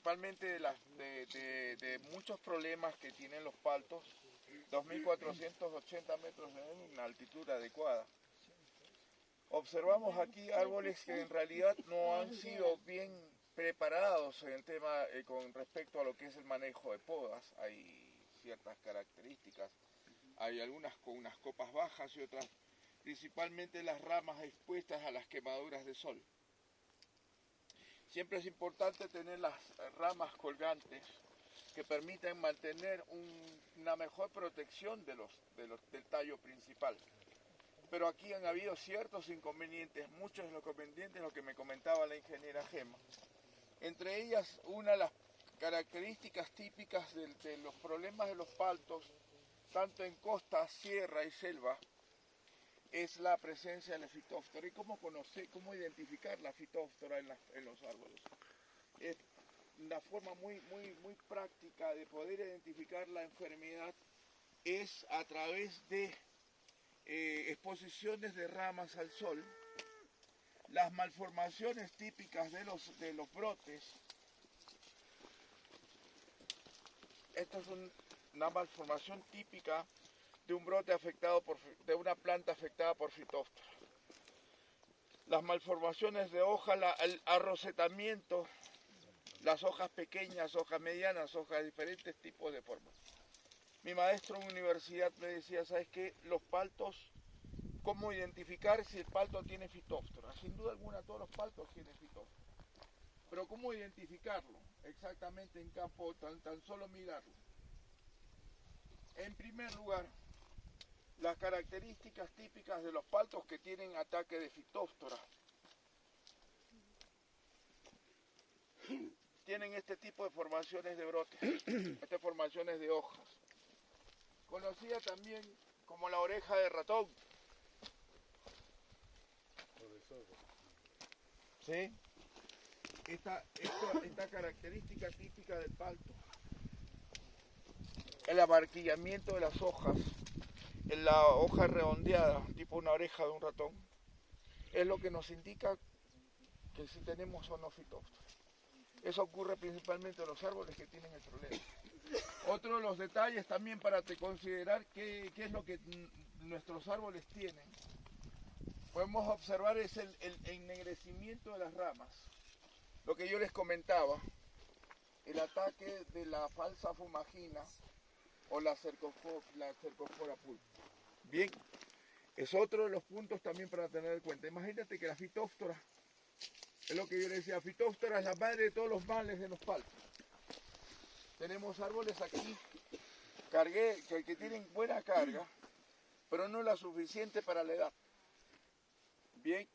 principalmente de muchos problemas que tienen los paltos, 2.480 metros en una altitud adecuada. Observamos aquí árboles que en realidad no han sido bien preparados en el tema con respecto a lo que es el manejo de podas. Hay ciertas características, hay algunas con unas copas bajas y otras principalmente las ramas expuestas a las quemaduras de sol. Siempre es importante tener las ramas colgantes que permitan mantener una mejor protección del tallo principal. Pero aquí han habido ciertos inconvenientes, muchos de los inconvenientes, lo que me comentaba la ingeniera Gema. Entre ellas, una de las características típicas de los problemas de los paltos, tanto en costa, sierra y selva, es la presencia de la fitóftora. ¿Y cómo identificar la fitóftora en los árboles? Es una forma muy práctica de poder identificar la enfermedad es a través de exposiciones de ramas al sol, las malformaciones típicas de los brotes. Esto es una malformación típica de un brote afectado de una planta afectada por fitóftora. Las malformaciones de hoja, el arrosetamiento, las hojas pequeñas, hojas medianas, hojas de diferentes tipos de formas. Mi maestro en universidad me decía, ¿sabes qué? Los paltos, ¿cómo identificar si el palto tiene fitóftora? Sin duda alguna todos los paltos tienen fitóftora. Pero ¿cómo identificarlo? Exactamente en campo, tan solo mirarlo. En primer lugar, las características típicas de los paltos que tienen ataque de fitóftora. Tienen este tipo de formaciones de brotes, estas formaciones de hojas. Conocida también como la oreja de ratón. ¿Sí? Esta característica típica del palto. El abarquillamiento de las hojas, en la hoja redondeada, tipo una oreja de un ratón, es lo que nos indica que si tenemos o no fitóftora. Eso ocurre principalmente en los árboles que tienen el problema. Otro de los detalles también para considerar qué es lo que nuestros árboles tienen, podemos observar es el ennegrecimiento de las ramas. Lo que yo les comentaba, el ataque de la falsa fumagina o la cercospora pulpa. Bien, es otro de los puntos también para tener en cuenta. Imagínate que la fitóftora, es lo que yo les decía, fitóftora es la madre de todos los males de los paltos. Tenemos árboles aquí que tienen buena carga, pero no la suficiente para la edad. Bien,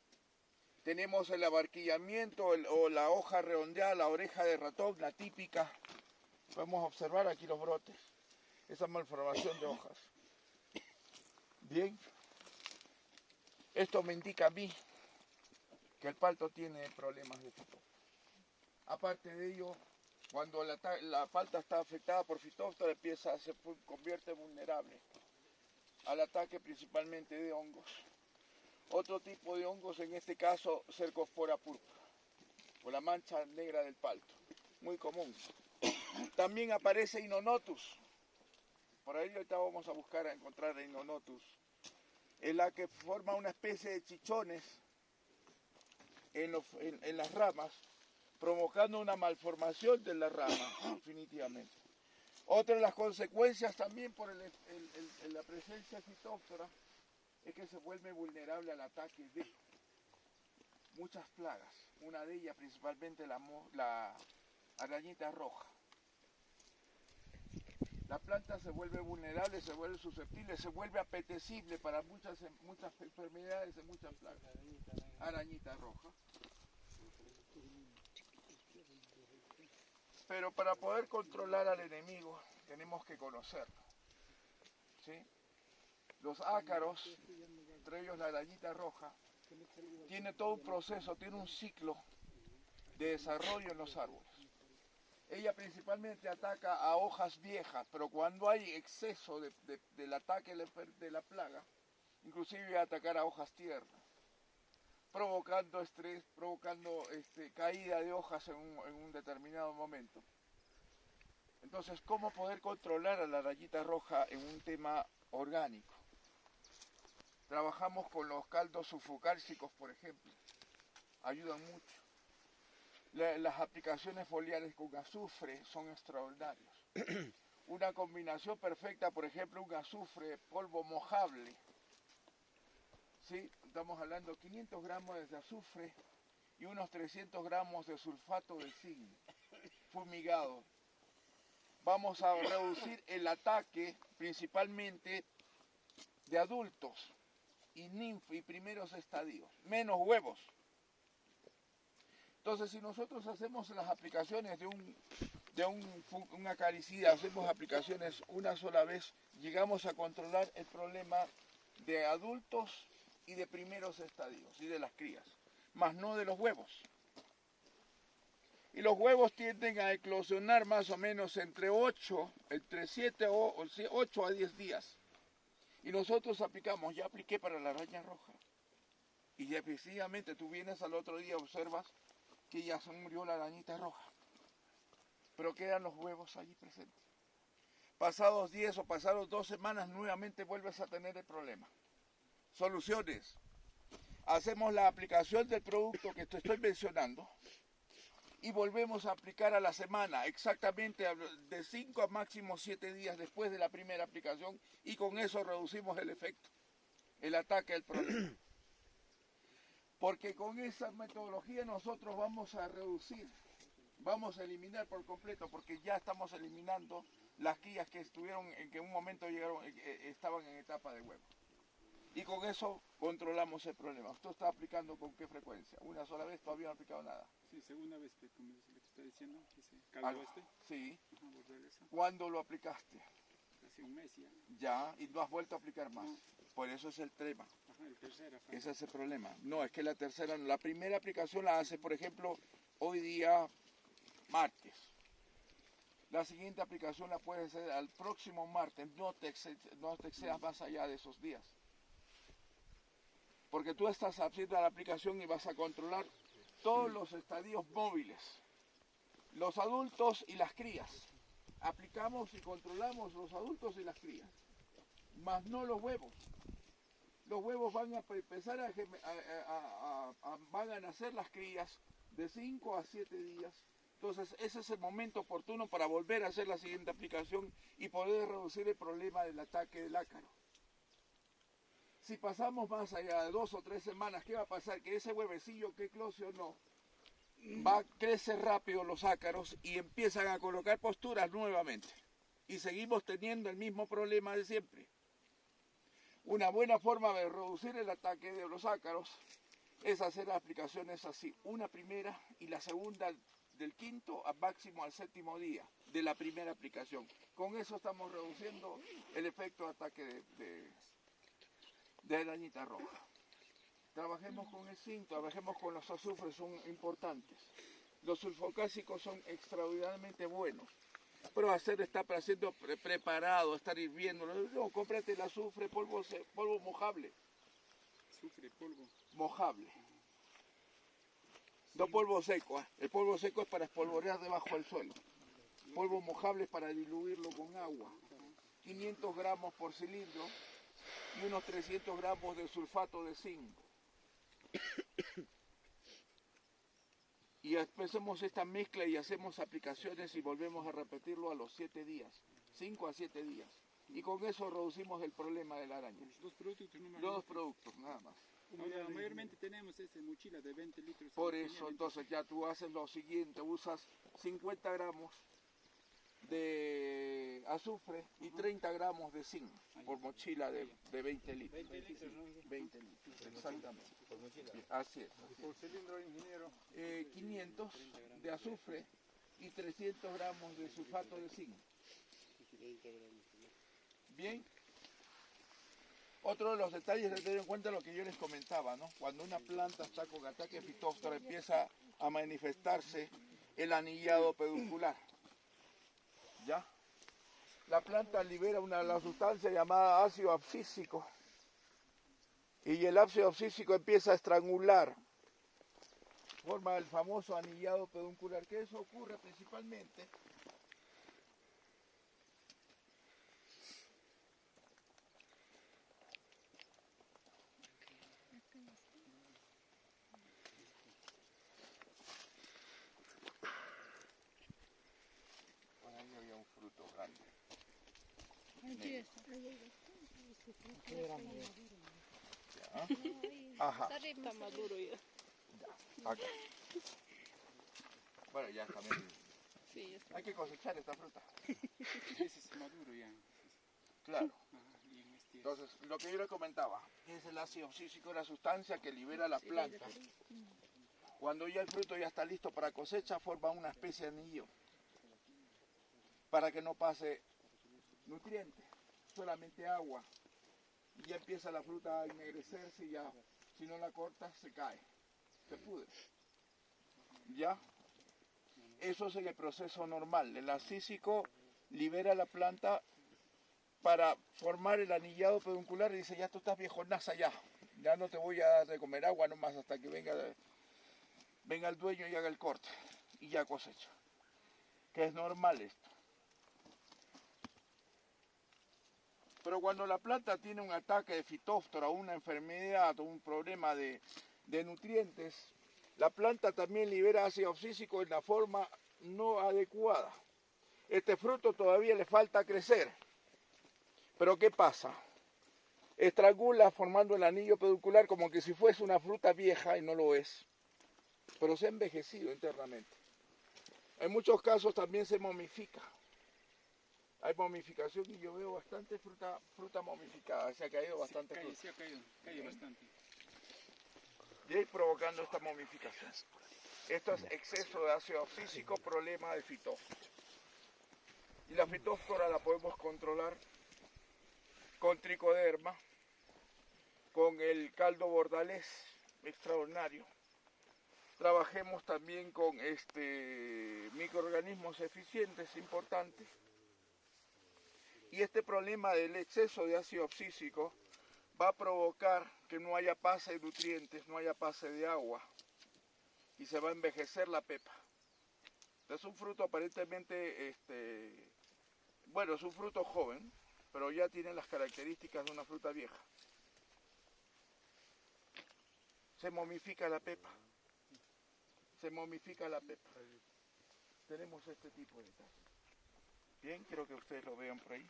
tenemos el abarquillamiento o la hoja redondeada, la oreja de ratón, la típica. Podemos observar aquí los brotes, esa malformación de hojas. Bien, esto me indica a mí que el palto tiene problemas de fitóftora. Aparte de ello, cuando la palta está afectada por fitóftora, se convierte vulnerable al ataque principalmente de hongos. Otro tipo de hongos, en este caso, cercospora púrpura, o la mancha negra del palto, muy común. También aparece Inonotus. Por ahí ahorita vamos a buscar a encontrar a Inonotus. Es la que forma una especie de chichones en las ramas, provocando una malformación de la rama, definitivamente. Otra de las consecuencias también por la presencia de fitóftora es que se vuelve vulnerable al ataque de muchas plagas. Una de ellas principalmente la arañita roja. La planta se vuelve vulnerable, se vuelve susceptible, se vuelve apetecible para muchas enfermedades y muchas plagas. Arañita roja. Pero para poder controlar al enemigo tenemos que conocerlo. ¿Sí? Los ácaros, entre ellos la arañita roja, tiene todo un proceso, tiene un ciclo de desarrollo en los árboles. Ella principalmente ataca a hojas viejas, pero cuando hay exceso del ataque de la plaga, inclusive va a atacar a hojas tiernas. provocando estrés, provocando caída de hojas en un determinado momento. Entonces, ¿cómo poder controlar a la rayita roja en un tema orgánico? Trabajamos con los caldos sulfocálcicos, por ejemplo, ayudan mucho. Las aplicaciones foliares con azufre son extraordinarios. Una combinación perfecta, por ejemplo, un azufre polvo mojable. ¿Sí? Estamos hablando de 500 gramos de azufre y unos 300 gramos de sulfato de zinc fumigado. Vamos a reducir el ataque principalmente de adultos y primeros estadios, menos huevos. Entonces, si nosotros hacemos las aplicaciones de un acaricida, hacemos aplicaciones una sola vez, llegamos a controlar el problema de adultos y de primeros estadios y de las crías, más no de los huevos. Y los huevos tienden a eclosionar más o menos entre 7 o 8 a 10 días. Y nosotros aplicamos, ya apliqué para la araña roja. Y efectivamente tú vienes al otro día, observas que ya se murió la arañita roja. Pero quedan los huevos allí presentes. Pasados 10 o pasados 2 semanas nuevamente vuelves a tener el problema. Soluciones. Hacemos la aplicación del producto que te estoy mencionando y volvemos a aplicar a la semana, exactamente de 5 a máximo 7 días después de la primera aplicación, y con eso reducimos el efecto, el ataque al problema. Porque con esa metodología nosotros vamos a reducir, vamos a eliminar por completo, porque ya estamos eliminando las crías que estuvieron, en que un momento estaban en etapa de huevo. Y con eso controlamos el problema. ¿Usted está aplicando con qué frecuencia? ¿Una sola vez? ¿Todavía no ha aplicado nada? Sí, segunda vez, como le está diciendo, ese caldo Sí. Ajá, ¿Cuándo lo aplicaste? Hace un mes ya. Ya, y no has vuelto a aplicar más. No. Por eso es el tema. Ajá, el tercero. Ese es el problema. No, es que la tercera, la primera aplicación la hace, por ejemplo, hoy día martes. La siguiente aplicación la puedes hacer al próximo martes. No te excedas más allá de esos días. Porque tú estás haciendo la aplicación y vas a controlar todos los estadios móviles, los adultos y las crías. Aplicamos y controlamos los adultos y las crías, más no los huevos. Los huevos van a empezar van a nacer las crías de 5 a 7 días. Entonces ese es el momento oportuno para volver a hacer la siguiente aplicación y poder reducir el problema del ataque del ácaro. Si pasamos más allá de 2 o 3 semanas, ¿qué va a pasar? Que ese huevecillo que eclosionó va a crecer rápido los ácaros y empiezan a colocar posturas nuevamente. Y seguimos teniendo el mismo problema de siempre. Una buena forma de reducir el ataque de los ácaros es hacer las aplicaciones así. Una primera y la segunda del quinto a máximo al 7º día de la primera aplicación. Con eso estamos reduciendo el efecto de ataque de arañita roja. Trabajemos con el zinc, trabajemos con los azufres, son importantes. Los sulfocálcicos son extraordinariamente buenos. Pero está siendo preparado, estar hirviendo. No, cómprate el azufre, polvo mojable. Azufre, polvo. Mojable. No polvo seco, ¿eh? El polvo seco es para espolvorear debajo del suelo. Polvo mojable es para diluirlo con agua. 500 gramos por cilindro y unos 300 gramos de sulfato de zinc. Y hacemos esta mezcla y hacemos aplicaciones y volvemos a repetirlo a los 7 días, 5 a 7 días. Y con eso reducimos el problema de la araña. Los productos, Los 2 productos, nada más. Ahora, mayormente tenemos mochila de 20 litros. Por eso, entonces ya tú haces lo siguiente, usas 50 gramos de azufre y 30 gramos de zinc por mochila de 20 litros. 20 litros, exactamente. Así es. Por cilindro, ingeniero. 500 de azufre y 300 gramos de sulfato de zinc. Bien. Otro de los detalles de tener en cuenta lo que yo les comentaba, ¿no? Cuando una planta está con ataque fitóftora empieza a manifestarse el anillado peduncular. ¿Ya? La planta libera la sustancia llamada ácido abscísico y el ácido abscísico empieza a estrangular, forma el famoso anillado peduncular, que eso ocurre principalmente por ahí había un fruto grande. Ya. Ajá. Está maduro ya. Acá. Bueno, ya está medio. Sí, ya está. Hay que cosechar esta fruta. Ese es maduro ya. Claro. Ajá, y en este Entonces, lo que yo le comentaba, es el ácido abscísico, la sustancia que libera la planta. Cuando ya el fruto ya está listo para cosecha, forma una especie de anillo. Para que no pase nutrientes, solamente agua. Y ya empieza la fruta a ennegrecerse y ya, si no la cortas, se cae, se pudre. ¿Ya? Eso es en el proceso normal. El abscísico libera la planta para formar el anillado peduncular y dice, ya tú estás viejonaza ya no te voy a dar de comer agua nomás hasta que venga el dueño y haga el corte y ya cosecha. Que es normal esto. Pero cuando la planta tiene un ataque de fitóftora, una enfermedad o un problema de nutrientes, la planta también libera ácido abscísico en la forma no adecuada. Este fruto todavía le falta crecer. Pero ¿qué pasa? Estrangula formando el anillo peduncular como que si fuese una fruta vieja y no lo es. Pero se ha envejecido internamente. En muchos casos también se momifica. Hay momificación y yo veo bastante fruta momificada, se ha caído bastante fruta. se ha caído bastante. Y ahí provocando esta momificación. Esto es exceso de ácido abscísico, problema de fitóftora. Y la fitóftora la podemos controlar con tricoderma, con el caldo bordalés extraordinario. Trabajemos también con microorganismos eficientes importantes. Y este problema del exceso de ácido abscísico va a provocar que no haya pase de nutrientes, no haya pase de agua. Y se va a envejecer la pepa. Es un fruto aparentemente, bueno, es un fruto joven, pero ya tiene las características de una fruta vieja. Se momifica la pepa. Se momifica la pepa. Tenemos este tipo de detalle. Bien, quiero que ustedes lo vean por ahí.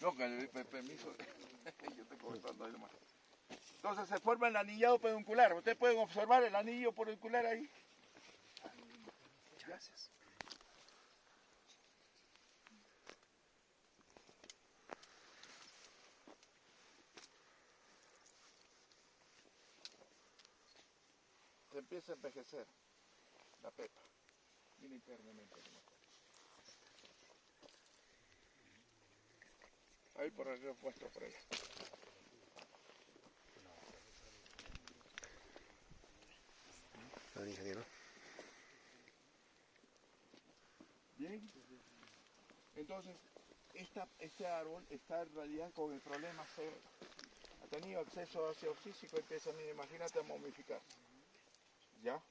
No, que le doy permiso. Yo estoy cortando ahí nomás. Entonces se forma el anillado peduncular. Ustedes pueden observar el anillo peduncular ahí. Gracias. Se empieza a envejecer la pepa. Bien internamente. Ahí por arriba puesto por ahí. Ingeniero. Bien. Entonces, este árbol está en realidad con el problema severo. Ha tenido acceso a ácido abscísico y empieza, mira, imagínate, a momificar. ¿Ya?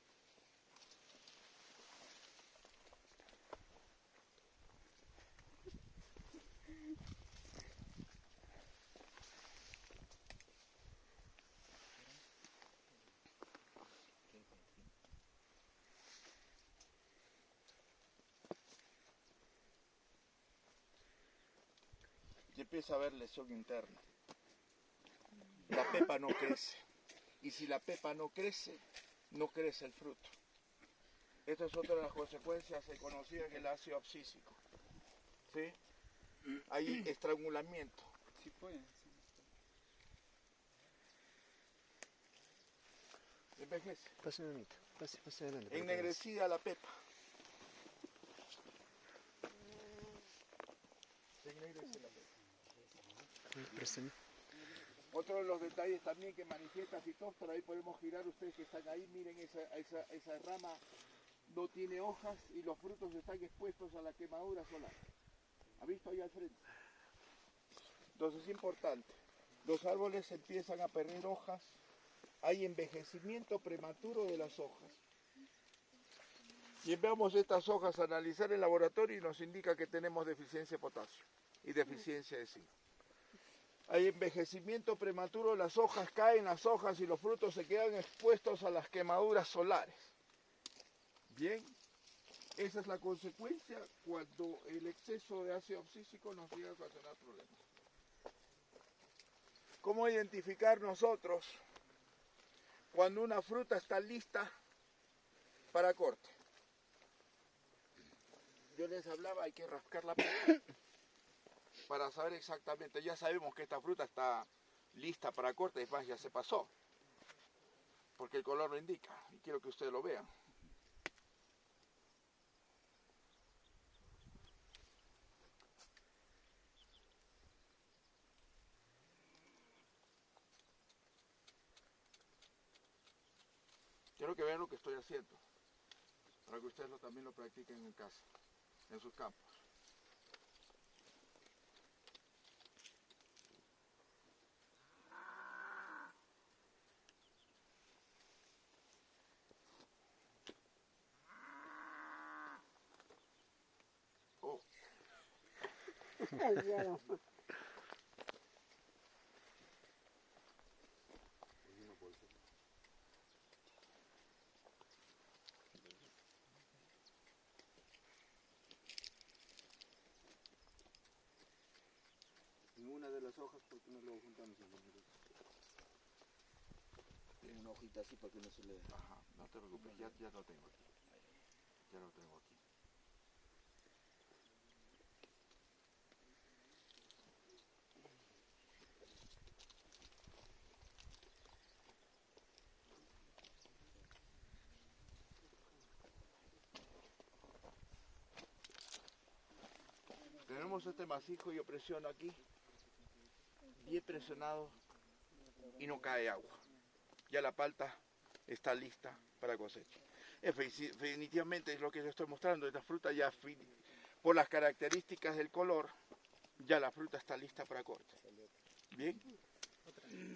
Y empieza a haber lesión interna. La pepa no crece. Y si la pepa no crece el fruto. Esta es otra de las consecuencias conocidas del ácido abscísico. ¿Sí? Hay estrangulamiento. Sí puede. Envejece. Pase un momento. Pase adelante. Ennegrecida la pepa. Se ennegrece la pepa. Préstame. Otro de los detalles también que manifiesta Phytophthora, ahí podemos girar, ustedes que están ahí, miren esa rama no tiene hojas y los frutos están expuestos a la quemadura solar. ¿Ha visto ahí al frente? Entonces es importante, los árboles empiezan a perder hojas, hay envejecimiento prematuro de las hojas. Y enviamos estas hojas a analizar en laboratorio y nos indica que tenemos deficiencia de potasio y deficiencia de zinc. Hay envejecimiento prematuro, las hojas caen, las hojas y los frutos se quedan expuestos a las quemaduras solares. Bien, esa es la consecuencia cuando el exceso de ácido abscísico nos llega a ocasionar problemas. ¿Cómo identificar nosotros cuando una fruta está lista para corte? Yo les hablaba, hay que rascar la pulpa para saber exactamente. Ya sabemos que esta fruta está lista para corte, es más, ya se pasó, porque el color lo indica, y quiero que ustedes lo vean. Quiero que vean lo que estoy haciendo, para que ustedes también lo practiquen en casa, en sus campos. Oh. En una de las hojas, ¿por qué no lo juntamos en Tiene una hojita así para que no se le... Ajá, no te preocupes, ya lo tengo aquí. Ya lo tengo aquí. Tenemos este masijo, yo presiono aquí, bien presionado y no cae agua. Ya la palta está lista para cosecha. Definitivamente es lo que yo estoy mostrando, esta fruta ya, por las características del color, ya la fruta está lista para corte. Bien,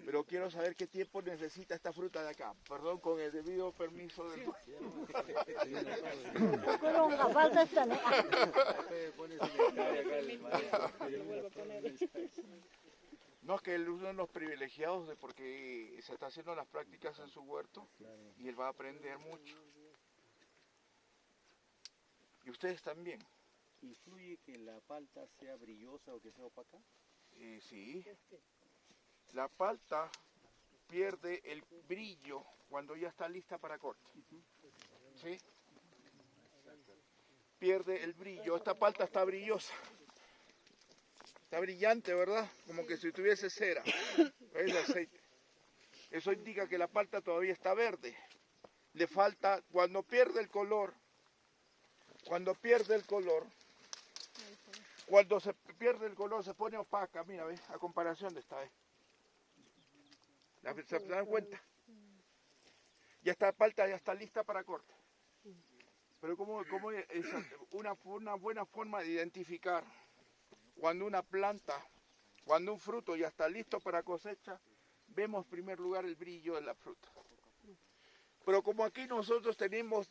pero quiero saber qué tiempo necesita esta fruta de acá. Perdón, con el debido permiso del... No, es que él es uno de los privilegiados de porque se está haciendo las prácticas en su huerto y él va a aprender mucho. Y ustedes también. ¿Influye que la palta sea brillosa o que sea opaca? Sí. La palta pierde el brillo cuando ya está lista para corte. ¿Sí? Pierde el brillo. Esta palta está brillosa. Está brillante, ¿verdad? Como que si tuviese cera. ¿Ves? Aceite. Eso indica que la palta todavía está verde. Le falta, cuando pierde el color, cuando se pierde el color se pone opaca, mira, ¿ves? A comparación de esta vez. ¿Se dan cuenta? Ya esta palta ya está lista para corte. Pero como es una buena forma de identificar cuando una planta, cuando un fruto ya está listo para cosecha, vemos en primer lugar el brillo de la fruta. Pero como aquí nosotros tenemos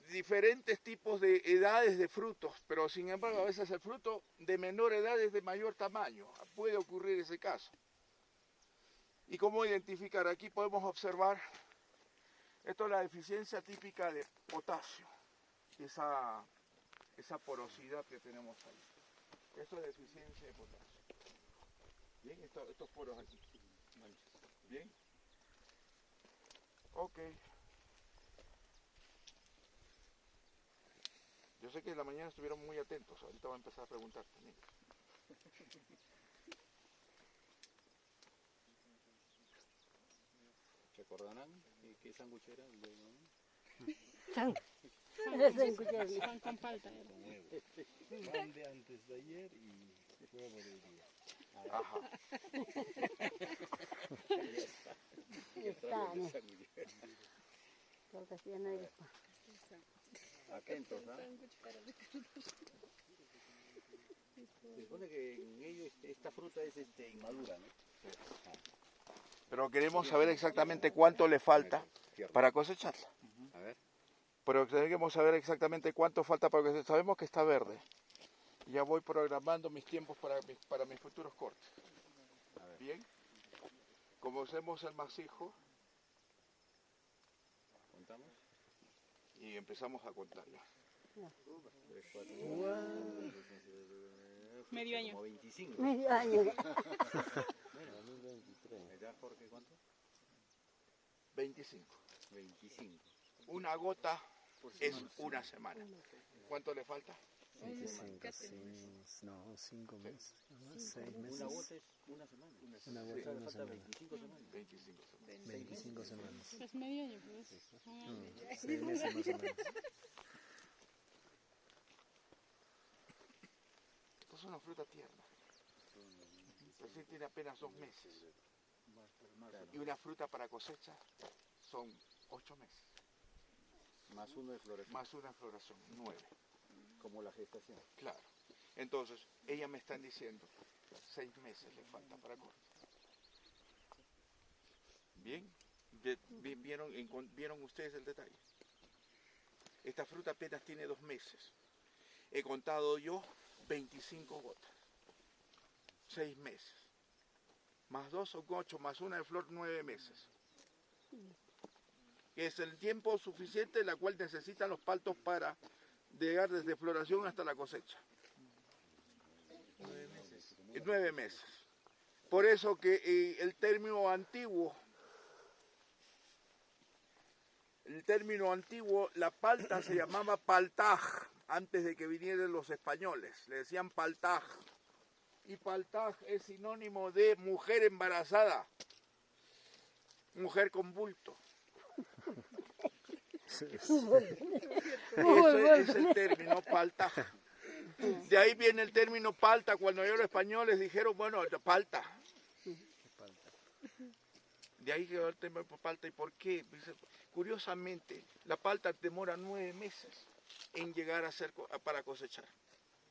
diferentes tipos de edades de frutos, pero sin embargo a veces el fruto de menor edad es de mayor tamaño, puede ocurrir ese caso. ¿Y cómo identificar? Aquí podemos observar, esto es la deficiencia típica de potasio, esa porosidad que tenemos ahí. Esto es deficiencia de potasio. Bien, estos poros aquí. Bien. Ok. Yo sé que en la mañana estuvieron muy atentos, ahorita voy a empezar a preguntar también. ¿Se acordarán qué sándwich era? Pan con palta. Pan de antes de ayer y huevo de hoy día. Ajá. Está, ¿no? Porque si no hay... Atentos, ¿no? Se supone que en ello esta fruta es inmadura, ¿no? Pero queremos saber exactamente cuánto le falta para cosecharla. A ver. Pero queremos saber exactamente cuánto falta para cosechar. Sabemos que está verde. Ya voy programando mis tiempos para mis futuros cortes. Bien. Como hacemos el masijo. ¿Contamos? Y empezamos a contarla. 3, 4, Medio año. Como 25. Medio año. ¿Edad, Jorge, cuánto? 25. 25. Una gota es una semana. ¿Cuánto le falta? 5 meses, 6 meses. Una gota es una semana. Una O gota sea, es le una falta semana. 25 semanas. 25 semanas. 25 semanas. Es medio año, pues. 6 meses más o menos. Esto es una fruta tierna. Recién tiene apenas 2 meses. Y una fruta para cosecha son 8 meses. Más uno de floración. Más una floración, 9. Como la gestación. Claro. Entonces, ella me están diciendo, 6 meses le falta para corte. Bien. ¿Vieron ustedes el detalle? Esta fruta apenas tiene 2 meses. He contado yo 25 gotas. 6 meses. Más 2 son 8, más una de flor 9 meses. Que es el tiempo suficiente en la cual necesitan los paltos para llegar desde floración hasta la cosecha. 9 meses. Por eso que el término antiguo, la palta se llamaba paltaj, antes de que vinieran los españoles, le decían paltaj. Y paltaj es sinónimo de mujer embarazada, mujer con bulto. Ese es el término paltaj. De ahí viene el término palta, cuando ellos los españoles dijeron, bueno, palta. De ahí quedó el término palta. ¿Y por qué? Curiosamente, la palta demora 9 meses en llegar a ser para cosechar.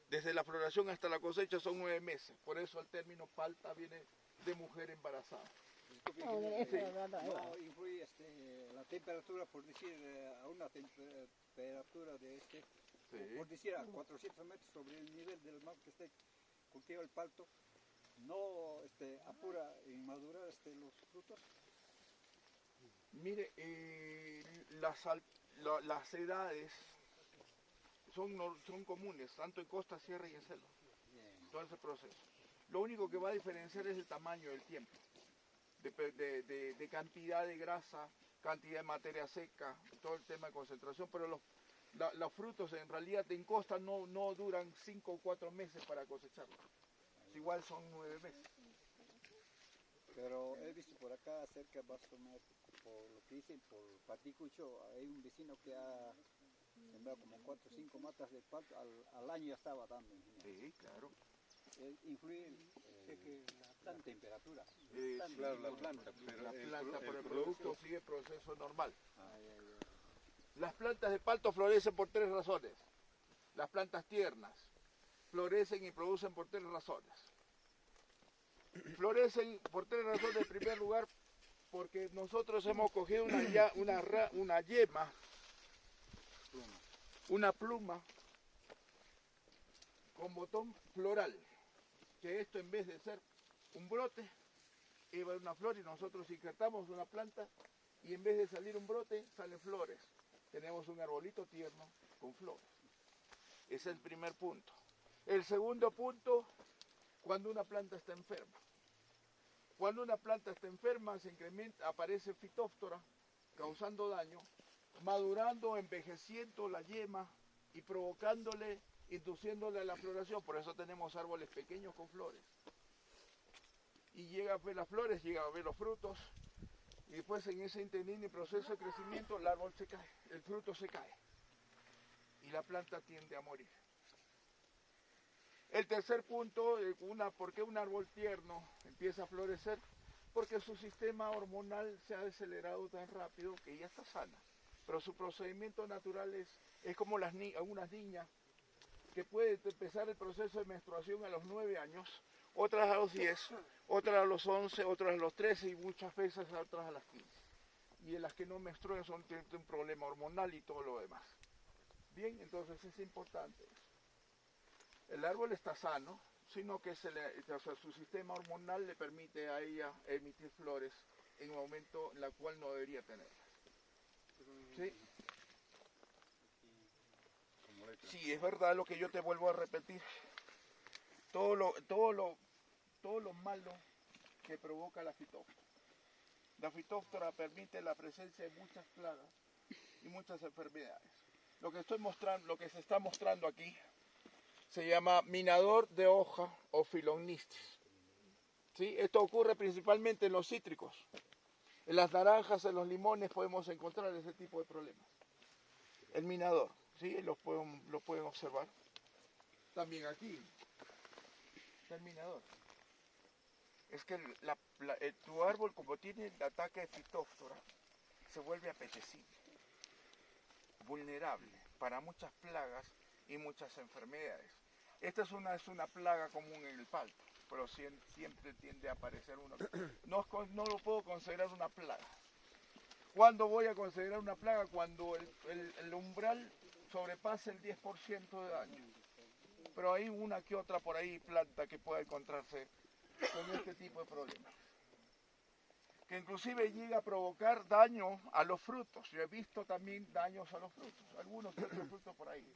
Desde la floración hasta la cosecha son 9 meses. Por eso el término palta viene de mujer embarazada. No influye la temperatura, por decir, a una temperatura de por decir a 400 metros sobre el nivel del mar que esté cultiva el palto, no apura en madurar los frutos. Mire, las edades son comunes, tanto en costa, sierra y en selva. Todo ese proceso. Lo único que va a diferenciar es el tamaño del tiempo. De cantidad de grasa, cantidad de materia seca, todo el tema de concentración, pero los frutos en realidad en costa no duran 5 o 4 meses para cosecharlos. Igual son 9 meses. Pero he visto por acá cerca, más o menos, por lo que dicen, por Paticucho, hay un vecino que ha sembrado como 4 o 5 matas de palto, al año ya estaba dando. Sí, claro. Influye la temperatura. Claro, la planta. Pero el producto sigue el proceso normal. Las plantas de palto florecen por 3 razones. Las plantas tiernas florecen y producen por 3 razones. Florecen por 3 razones. En primer lugar, porque nosotros hemos cogido una yema, una pluma con botón floral, que esto en vez de ser un brote, iba una flor y nosotros injertamos una planta y en vez de salir un brote, salen flores. Tenemos un arbolito tierno con flores. Ese es el primer punto. El segundo punto, cuando una planta está enferma. Cuando una planta está enferma, aparece fitóftora, causando daño, madurando, envejeciendo la yema y induciéndole a la floración. Por eso tenemos árboles pequeños con flores. Y llega a ver las flores, llega a ver los frutos, y después en ese interín y proceso de crecimiento el árbol se cae, el fruto se cae, y la planta tiende a morir. El tercer punto, ¿por qué un árbol tierno empieza a florecer? porque su sistema hormonal se ha acelerado tan rápido que ella está sana. Pero su procedimiento natural es como algunas niñas que pueden empezar el proceso de menstruación a los 9 años, otras a los 10, otras a los 11, otras a los 13 y muchas veces otras a las 15. Y en las que no menstruan tienen un problema hormonal y todo lo demás. Bien, entonces es importante eso. El árbol está sano, sino que su sistema hormonal le permite a ella emitir flores en un momento en el cual no debería tenerlas. ¿Sí? Sí, es verdad lo que yo te vuelvo a repetir. Todo lo malo que provoca la fitóftora. La fitóftora permite la presencia de muchas plagas y muchas enfermedades. Lo que se está mostrando aquí se llama minador de hoja o Philognistis. ¿Sí? Esto ocurre principalmente en los cítricos. En las naranjas, en los limones podemos encontrar ese tipo de problemas. El minador, ¿sí? Lo pueden observar. También aquí, está el minador. Es que tu árbol, como tiene el ataque de fitóftora, se vuelve apetecible, vulnerable para muchas plagas y muchas enfermedades. Esta es una plaga común en el palto, pero siempre tiende a aparecer uno. No lo puedo considerar una plaga. ¿Cuándo voy a considerar una plaga? Cuando el umbral sobrepase el 10% de daño. Pero hay una que otra por ahí planta que pueda encontrarse con este tipo de problemas. Que inclusive llega a provocar daño a los frutos. Yo he visto también daños a los frutos, algunos otros frutos por ahí.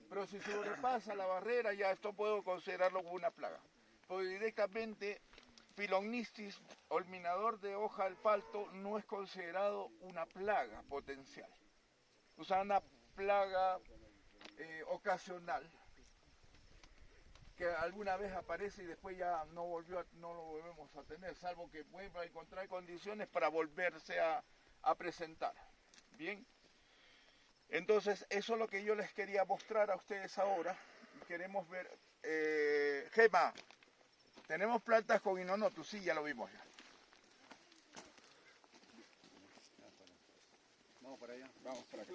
Pero si sobrepasa la barrera, ya esto puedo considerarlo como una plaga. Porque directamente Philognistis o el minador de hoja del palto no es considerado una plaga potencial. O sea, una plaga ocasional que alguna vez aparece y después ya no lo volvemos a tener, salvo que vuelva a encontrar condiciones para volverse a presentar. Bien, entonces eso es lo que yo les quería mostrar a ustedes ahora. Queremos ver, Gema, tenemos plantas con Inonotus, sí, ya lo vimos ya. Vamos para allá. Vamos para acá.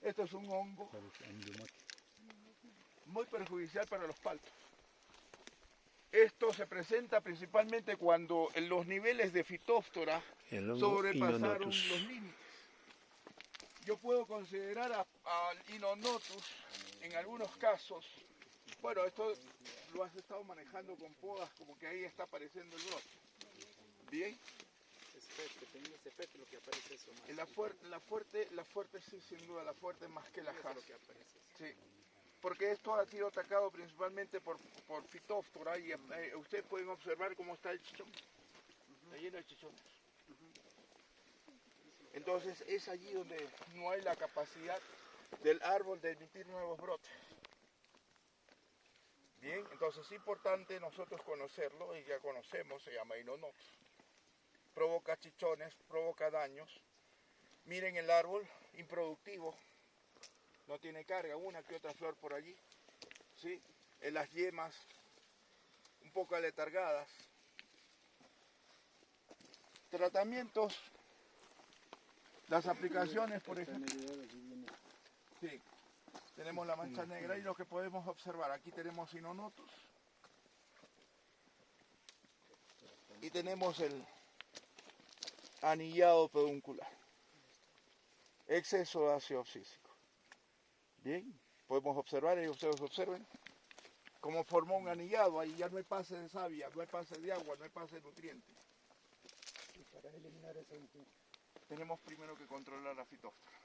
Esto es un hongo muy perjudicial para los paltos. Esto se presenta principalmente cuando los niveles de fitóftora sobrepasaron los límites. Yo puedo considerar al Inonotus en algunos casos, bueno, esto lo has estado manejando con podas, como que ahí está apareciendo el brote. Bien. Tenía ese efecto lo que aparece eso más. La fuerte sí, sin duda, la fuerte más que la Hass. Sí. Porque esto ha sido atacado principalmente por fitóftora y ustedes pueden observar cómo está el chichón. Está lleno de chichones. Entonces es allí donde no hay la capacidad del árbol de emitir nuevos brotes. Bien, entonces es importante nosotros conocerlo, y ya conocemos, se llama Inonotus. Provoca chichones, provoca daños. Miren el árbol, improductivo. No tiene carga, una que otra flor por allí, ¿sí? En las yemas un poco aletargadas. Tratamientos, las aplicaciones, por ejemplo. Sí, tenemos la mancha negra y lo que podemos observar, aquí tenemos Inonotus y tenemos el anillado peduncular, exceso de ácido abscísico. Bien, podemos observar, y ustedes observen cómo formó un anillado, ahí ya no hay pase de savia, no hay pase de agua, no hay pase de nutrientes. Y para eliminar eso, tenemos primero que controlar la fitóftora.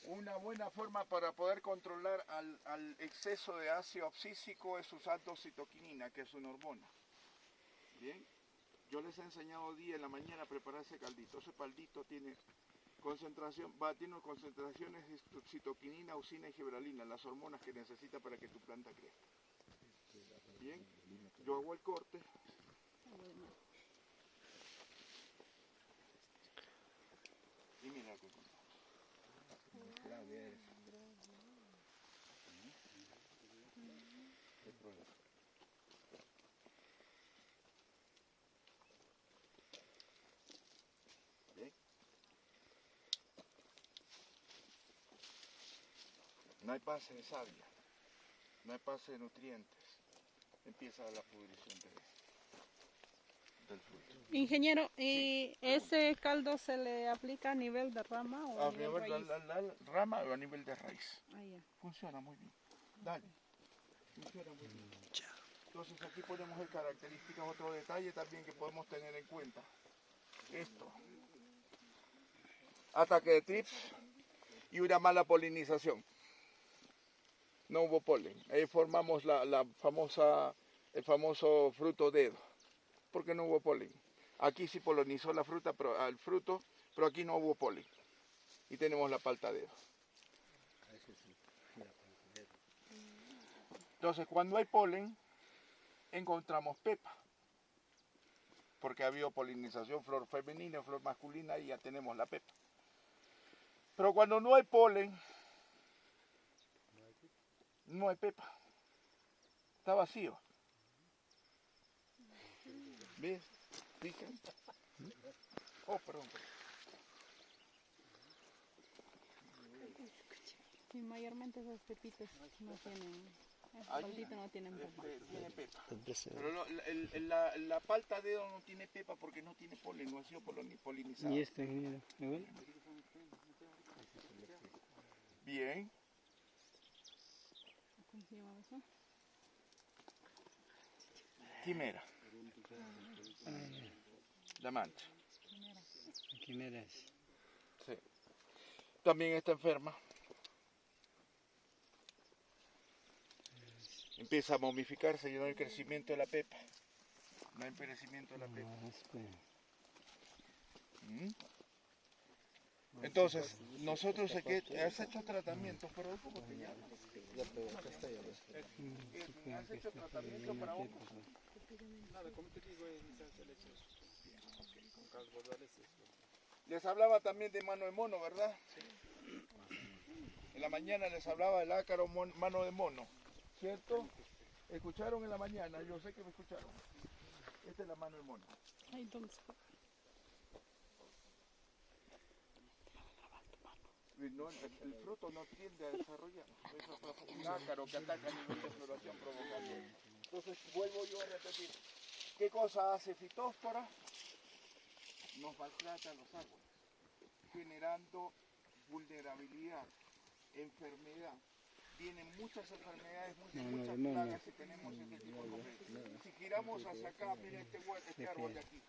Una buena forma para poder controlar al exceso de ácido abscísico es usando citoquinina, que es una hormona. Bien, yo les he enseñado hoy día en la mañana a preparar ese caldito. Ese caldito tiene concentraciones de citoquinina, auxina y gibralina, las hormonas que necesita para que tu planta crezca. Bien, yo hago el corte. Y mira lo que encontramos. no hay pase de savia, no hay pase de nutrientes, empieza la pudrición del fruto. Ingeniero, ¿y ese caldo se le aplica a nivel de rama o a nivel raíz? La rama o a nivel de raíz. Ah, ya. Funciona muy bien. Dale. Funciona muy bien. Entonces aquí ponemos el características, otro detalle también que podemos tener en cuenta. Esto. Ataque de trips y una mala polinización. No hubo polen. Ahí formamos el famoso fruto dedo, porque no hubo polen. Aquí sí polinizó la fruta, el fruto, pero aquí no hubo polen. Y tenemos la palta dedo. Entonces, cuando hay polen, encontramos pepa, porque ha habido polinización, flor femenina, flor masculina, y ya tenemos la pepa. Pero cuando no hay polen, no hay pepa. Está vacío. ¿Ves? ¿Dicen? Oh, perdón. Sí, mayormente esos pepitos no tienen, esos paltitos no tienen pepa. Tiene pepa. Pero la palta dedo no tiene pepa porque no tiene polen, no ha sido polinizado. ¿Y este, ingeniero? ¿Igual? Bien. ¿Cómo se llama eso? Quimera. La mancha. Quimeras. Sí. También está enferma. Empieza a momificarse y no hay crecimiento de la pepa. No hay perecimiento de la pepa. Entonces, nosotros aquí has hecho tratamientos, pero ¿cómo te llamas? ¿Has hecho tratamiento para hongos? Nada, como te digo, iniciarse leches con calvos. Les hablaba también de mano de mono, ¿verdad? Sí. En la mañana les hablaba del ácaro mano de mono, ¿cierto? ¿Escucharon en la mañana? Yo sé que me escucharon. Esta es la mano de mono. Ay, ¿dónde está? No, el fruto no tiende a desarrollar. Es un ácaro que ataca a nivel de floración provocando. Entonces vuelvo yo a repetir. ¿Qué cosa hace Fitósfora? Nos maltrata los árboles, generando vulnerabilidad, enfermedad. Vienen muchas enfermedades, muchas plagas que tenemos este tipo de cosas. Si giramos hacia acá, mira este árbol de aquí.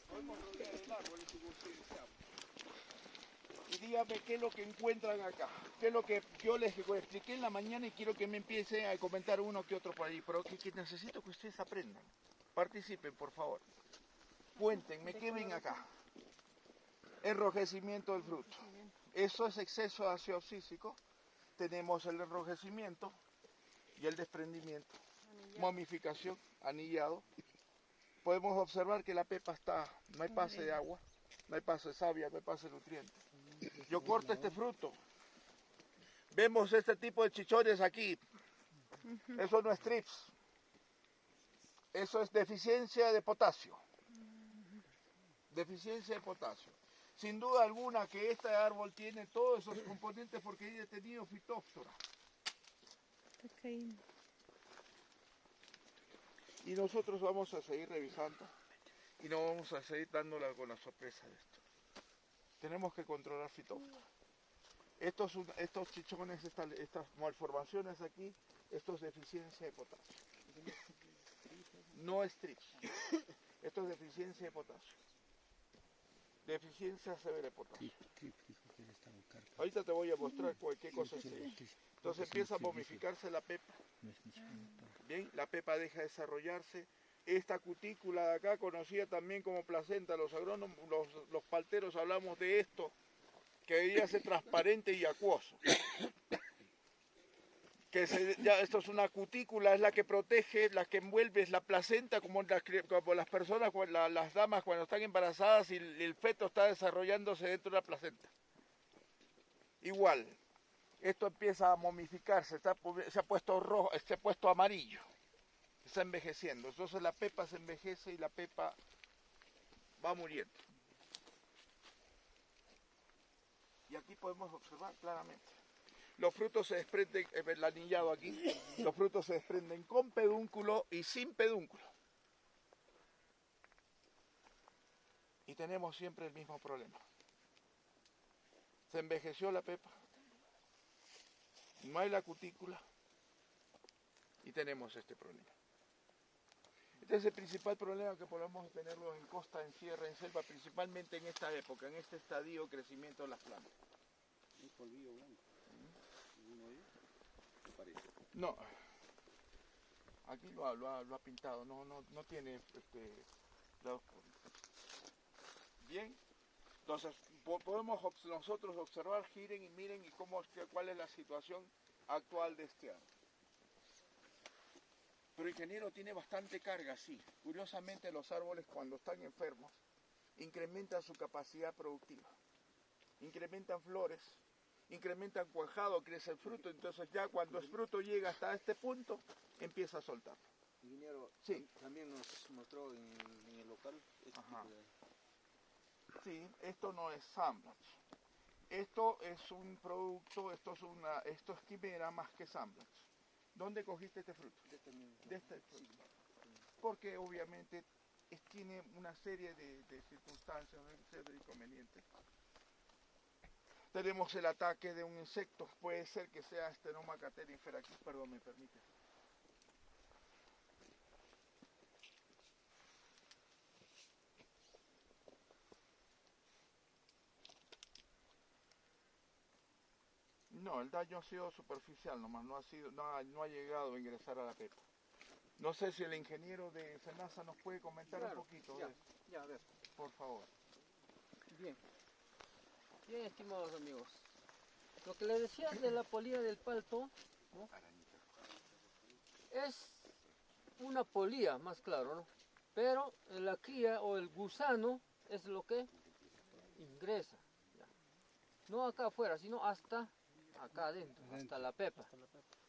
Podemos rodear el árbol y dígame qué es lo que encuentran acá, qué es lo que yo les expliqué en la mañana y quiero que me empiecen a comentar uno que otro por ahí, pero que necesito que ustedes aprendan. Participen, por favor. Cuéntenme, ¿qué ven acá? Enrojecimiento del fruto. Eso es exceso de ácido abscísico. Tenemos el enrojecimiento y el desprendimiento. Momificación, anillado. Podemos observar que la pepa está, no hay pase de agua, no hay pase de savia, no hay pase de nutrientes. Yo corto este fruto. Vemos este tipo de chichones aquí. Eso no es trips. Eso es deficiencia de potasio. Deficiencia de potasio. Sin duda alguna que este árbol tiene todos esos componentes porque ha tenido fitóftora. Y nosotros vamos a seguir revisando y no vamos a seguir dándola con la sorpresa de esto. Tenemos que controlar fitóftora. Estos chichones, estas malformaciones aquí, esto es deficiencia de potasio. No es trips. Esto es deficiencia de potasio. Deficiencia severa de potasio. Ahorita te voy a mostrar qué cosa es eso. Entonces empieza a momificarse la pepa. Bien, la pepa deja de desarrollarse. Esta cutícula de acá, conocida también como placenta, los agrónomos, los palteros hablamos de esto, que debería ser transparente y acuoso. Esto es una cutícula, es la que protege, la que envuelve, es la placenta, como las personas, las damas cuando están embarazadas y el feto está desarrollándose dentro de la placenta. Igual, esto empieza a momificarse, se ha puesto rojo, se ha puesto amarillo, está envejeciendo. Entonces la pepa se envejece y la pepa va muriendo. Y aquí podemos observar claramente. Los frutos se desprenden, el anillado aquí, los frutos se desprenden con pedúnculo y sin pedúnculo. Y tenemos siempre el mismo problema. Se envejeció la pepa, no hay la cutícula y tenemos este problema. Este es el principal problema que podemos tenerlo en costa, en sierra, en selva, principalmente en esta época, en este estadio de crecimiento de las plantas. Un polvillo blanco. ¿Uno ahí? ¿Qué parece? No, aquí lo ha pintado, no tiene bien. Entonces podemos nosotros observar, giren y miren y cuál es la situación actual de este árbol. Pero ingeniero, tiene bastante carga, sí. Curiosamente los árboles cuando están enfermos incrementan su capacidad productiva, incrementan flores, incrementan cuajado, crece el fruto, entonces ya cuando el fruto llega hasta este punto, empieza a soltar. Ingeniero, Sí. también nos mostró en el local este Ajá. tipo de... Sí, esto no es Samblanch. Esto es un producto, esto es quimera más que Samblanch. ¿Dónde cogiste este fruto? De este fruto. Porque obviamente tiene una serie de circunstancias, una serie de inconvenientes. Tenemos el ataque de un insecto, puede ser que sea Stenoma caterifera aquí, perdón, me permite. No, el daño ha sido superficial nomás, no ha llegado a ingresar a la pepa. No sé si el ingeniero de Senasa nos puede comentar Claro, un poquito ya, de esto, ya, a ver. por favor. Bien, estimados amigos, lo que les decía de la polilla del palto, ¿no? Es una polilla, más claro, ¿no? Pero la cría o el gusano es lo que ingresa, ¿ya? No acá afuera, sino hasta acá adentro, hasta la pepa.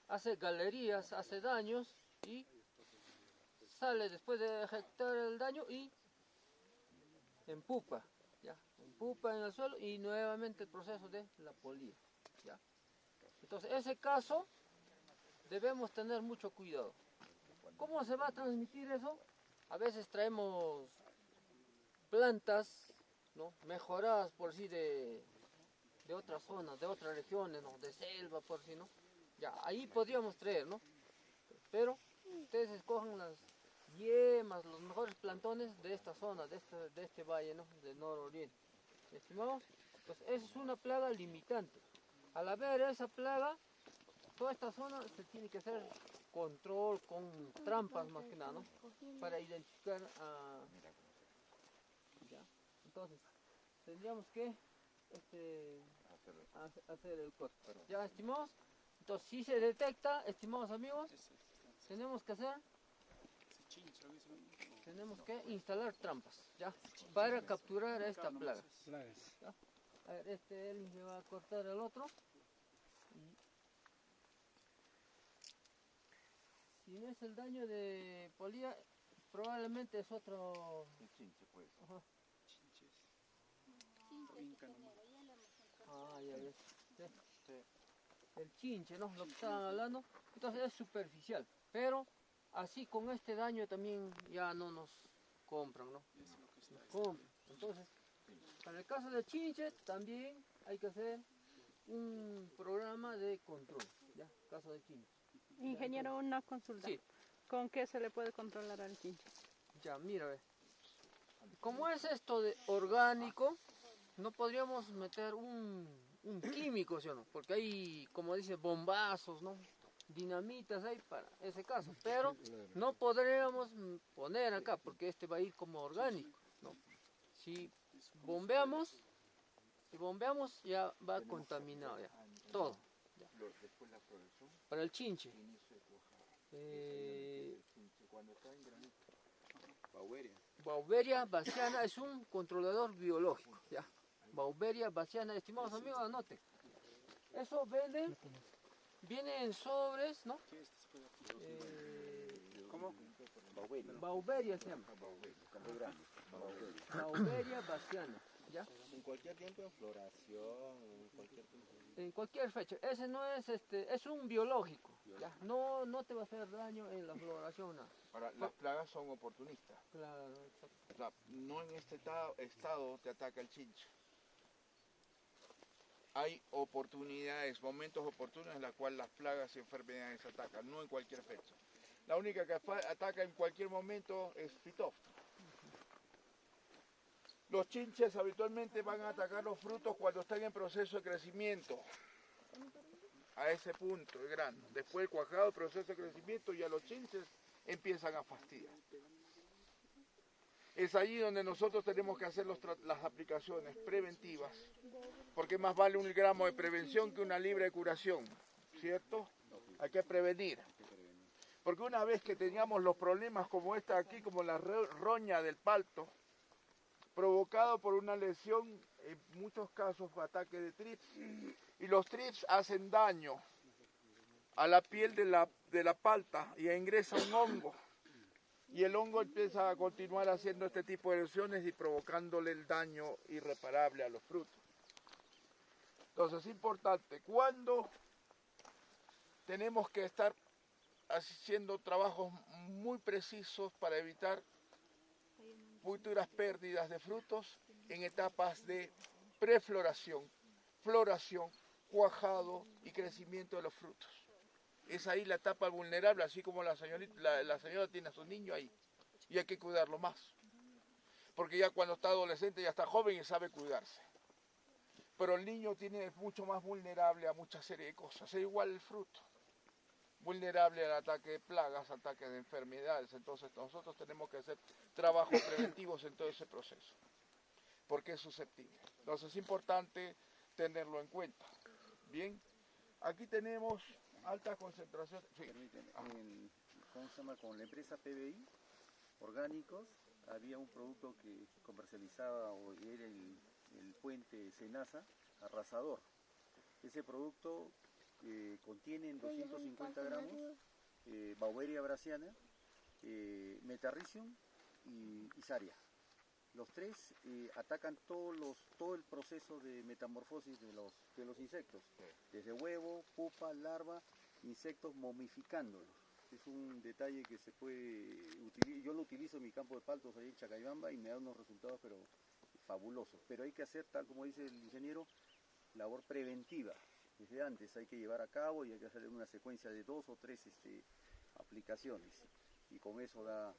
Hace galerías, hace daños y sale después de ejecutar el daño y empupa, ¿ya? Empupa en el suelo y nuevamente el proceso de la polilla, ¿ya? Entonces, ese caso debemos tener mucho cuidado. ¿Cómo se va a transmitir eso? A veces traemos plantas, ¿no? Mejoradas por sí de otras zonas, de otras regiones, ¿no? De selva por sí, ¿no? Ya, ahí podríamos traer, ¿no? Pero ustedes escojan las yemas, los mejores plantones de esta zona, de este valle, ¿no? Del nororiente. ¿Estimados? Pues esa es una plaga limitante. Al haber esa plaga, toda esta zona se tiene que hacer control con trampas más que nada, ¿no? Para identificar a... ¿ya? Entonces, tendríamos que hacer el corte. ¿Ya, estimados? Entonces, si se detecta, estimados amigos, tenemos que hacer... Tenemos que instalar trampas, ¿ya? Para capturar a esta plaga. ¿Ya? A ver, él se va a cortar el otro. Si no es el daño de polilla, probablemente es otro... El chinche, pues. Ajá. Ah, ya ves. ¿Sí? El chinche, ¿no? Lo que estaban hablando. Entonces es superficial. Pero así con este daño también ya no nos compran, ¿no? Nos compran. Entonces, para el caso del chinche también hay que hacer un programa de control, ¿ya? Caso de chinche. Ingeniero, una consulta. Sí. ¿Con qué se le puede controlar al chinche? Ya, mira, ve. Como es esto de orgánico, no podríamos meter un químico, ¿sí o no? Porque hay, como dice, bombazos, ¿no? Dinamitas hay para ese caso, pero no podríamos poner acá, porque este va a ir como orgánico, ¿no? Si bombeamos ya va contaminado, ya, todo. Ya. Para el chinche. Beauveria bassiana es un controlador biológico, ¿ya? Beauveria bassiana, estimados amigos, anoten. Eso viene en sobres, ¿no? ¿Cómo? Beauveria se llama. Beauveria bassiana. ¿ya? En cualquier tiempo en floración, en cualquier tiempo. En cualquier fecha. Ese no es, es un biológico, ¿ya? No, no te va a hacer daño en la floración, nada. Ahora, las plagas son oportunistas. Claro, exacto. O sea, no en este estado te ataca el chinche. Hay oportunidades, momentos oportunos en los cuales las plagas y enfermedades atacan, no en cualquier fecha. La única que ataca en cualquier momento es Phytophthora. Los chinches habitualmente van a atacar los frutos cuando están en proceso de crecimiento. A ese punto de grano. Después del cuajado, proceso de crecimiento, ya los chinches empiezan a fastidiar. Es allí donde nosotros tenemos que hacer las aplicaciones preventivas, porque más vale un gramo de prevención que una libra de curación, ¿cierto? Hay que prevenir. Porque una vez que tengamos los problemas como esta aquí, como la roña del palto, provocado por una lesión, en muchos casos ataque de trips, y los trips hacen daño a la piel de la palta y ingresa un hongo. Y el hongo empieza a continuar haciendo este tipo de lesiones y provocándole el daño irreparable a los frutos. Entonces es importante, cuando tenemos que estar haciendo trabajos muy precisos para evitar futuras pérdidas de frutos en etapas de prefloración, floración, cuajado y crecimiento de los frutos. Es ahí la etapa vulnerable, así como la señora tiene a su niño ahí. Y hay que cuidarlo más. Porque ya cuando está adolescente, ya está joven y sabe cuidarse. Pero el niño es mucho más vulnerable a mucha serie de cosas. Es igual el fruto. Vulnerable al ataque de plagas, ataque de enfermedades. Entonces nosotros tenemos que hacer trabajos preventivos en todo ese proceso. Porque es susceptible. Entonces es importante tenerlo en cuenta. Bien, aquí tenemos alta concentración. Sí. Permíteme, ¿cómo se llama? Con la empresa PBI, orgánicos, había un producto que comercializaba, o era el puente Senasa, arrasador. Ese producto contiene en 250 gramos Beauveria brasiliana, Metarrhizium y Isaria. Los tres atacan todo el proceso de metamorfosis de los insectos, desde huevo, pupa, larva, insectos, momificándolos. Es un detalle que se puede utilizar. Yo lo utilizo en mi campo de paltos ahí en Chacayamba y me da unos resultados pero fabulosos. Pero hay que hacer, tal como dice el ingeniero, labor preventiva. Desde antes hay que llevar a cabo y hay que hacer una secuencia de 2 o 3 aplicaciones. Y con eso da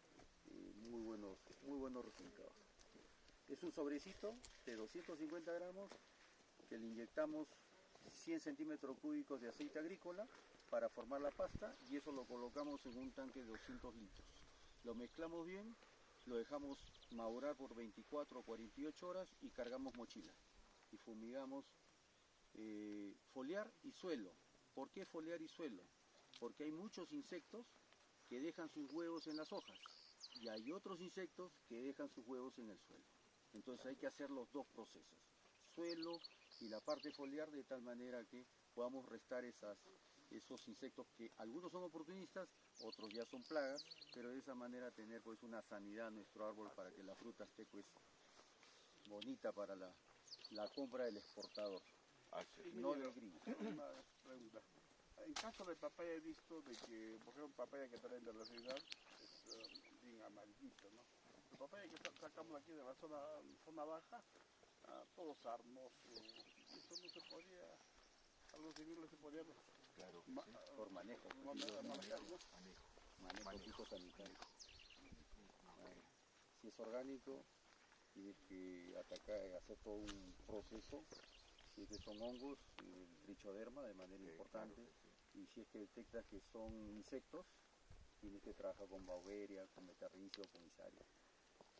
muy buenos resultados. Es un sobrecito de 250 gramos que le inyectamos 100 centímetros cúbicos de aceite agrícola para formar la pasta, y eso lo colocamos en un tanque de 200 litros. Lo mezclamos bien, lo dejamos madurar por 24 o 48 horas y cargamos mochila. Y fumigamos foliar y suelo. ¿Por qué foliar y suelo? Porque hay muchos insectos que dejan sus huevos en las hojas y hay otros insectos que dejan sus huevos en el suelo. Entonces hay que hacer los dos procesos, suelo y la parte foliar, de tal manera que podamos restar esos insectos que algunos son oportunistas, otros ya son plagas, pero de esa manera tener pues una sanidad a nuestro árbol para que la fruta esté pues bonita para la compra del exportador, no del gringo. Una pregunta. En caso de papaya he visto de que, por ejemplo, papaya que traen de la ciudad es bien amarillito, ¿no? La papaya que sacamos aquí de la zona baja, todo sarnoso. Eso no se podía, algo similar se podía. Claro que sí. Por manejo, manejar, ¿no? manejo fitosanitario. Si es orgánico, tiene que hacer todo un proceso. Si es que son hongos, el trichoderma de manera importante. Claro, sí. Y si es que detectas que son insectos, tienes que trabajar con Beauveria, con Metarrhizium, con Isaria.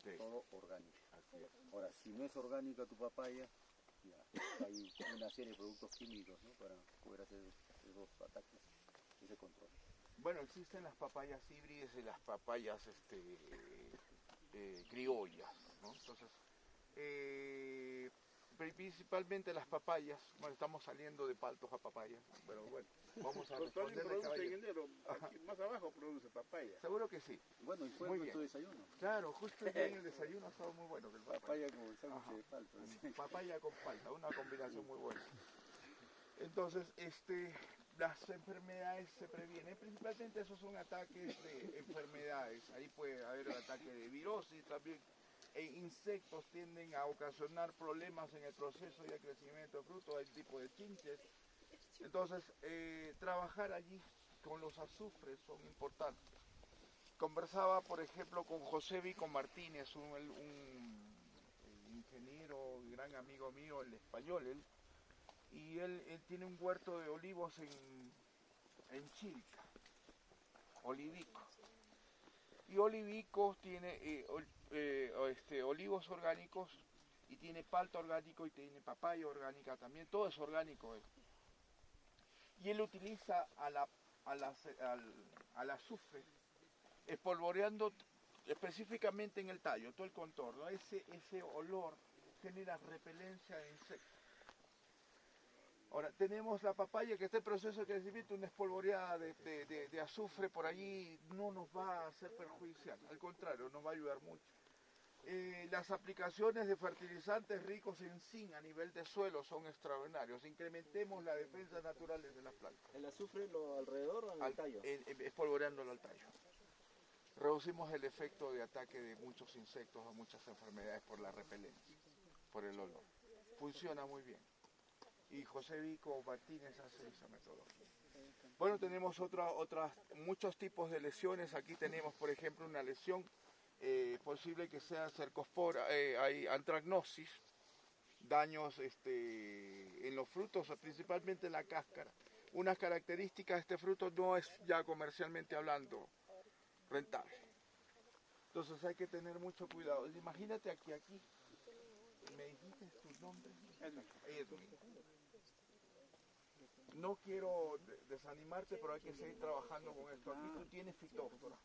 Sí. Todo orgánico. Ahora, si no es orgánica tu papaya, ya hay una serie de productos químicos, ¿no? Para poder hacer esos ataques, ese control. Bueno, existen las papayas híbridas y las papayas criollas, ¿no? Entonces, principalmente las papayas. Bueno, estamos saliendo de paltos a papayas, pero bueno, vamos a Pero también responderle, produce en caballero. enero, aquí más abajo produce papaya. Seguro que sí. Bueno, y fue Muy nuestro bien. desayuno. Claro, justo hoy día en el desayuno ha estado muy bueno el papaya. Papaya con sándwich Ajá. de palta. Papaya con palta, una combinación muy buena. Entonces, las enfermedades se previenen. Principalmente esos son ataques de enfermedades. Ahí puede haber el ataque de virosis también. Insectos tienden a ocasionar problemas en el proceso y el crecimiento de frutos, hay tipo de chinches. Entonces, trabajar allí con los azufres son importantes. Conversaba, por ejemplo, con José Vico Martínez, un ingeniero y gran amigo mío, el español, y él tiene un huerto de olivos en Chilca, Olivico. Y Olivico tiene olivos orgánicos y tiene palta orgánico y tiene papaya orgánica también, todo es orgánico. Y él utiliza al azufre, espolvoreando específicamente en el tallo, todo el contorno. Ese olor genera repelencia de insectos. Ahora, tenemos la papaya que está en proceso de crecimiento, una espolvoreada de azufre por allí no nos va a ser perjudicial, al contrario, nos va a ayudar mucho. Las aplicaciones de fertilizantes ricos en zinc a nivel de suelo son extraordinarios. Incrementemos la defensa natural de las plantas. ¿El azufre alrededor o en el tallo? Espolvoreándolo al tallo. Reducimos el efecto de ataque de muchos insectos o muchas enfermedades por la repelencia, por el olor. Funciona muy bien. Y José Vico Martínez hace esa metodología. Bueno, tenemos muchos tipos de lesiones. Aquí tenemos, por ejemplo, una lesión posible que sea cercospora, hay antracnosis, daños en los frutos, principalmente en la cáscara. Unas características de este fruto no es ya comercialmente hablando rentable. Entonces hay que tener mucho cuidado. Imagínate aquí, ¿me dijiste tu nombre? Edwin. No quiero desanimarte, pero hay que seguir trabajando con esto. Aquí tú tienes fitóftora.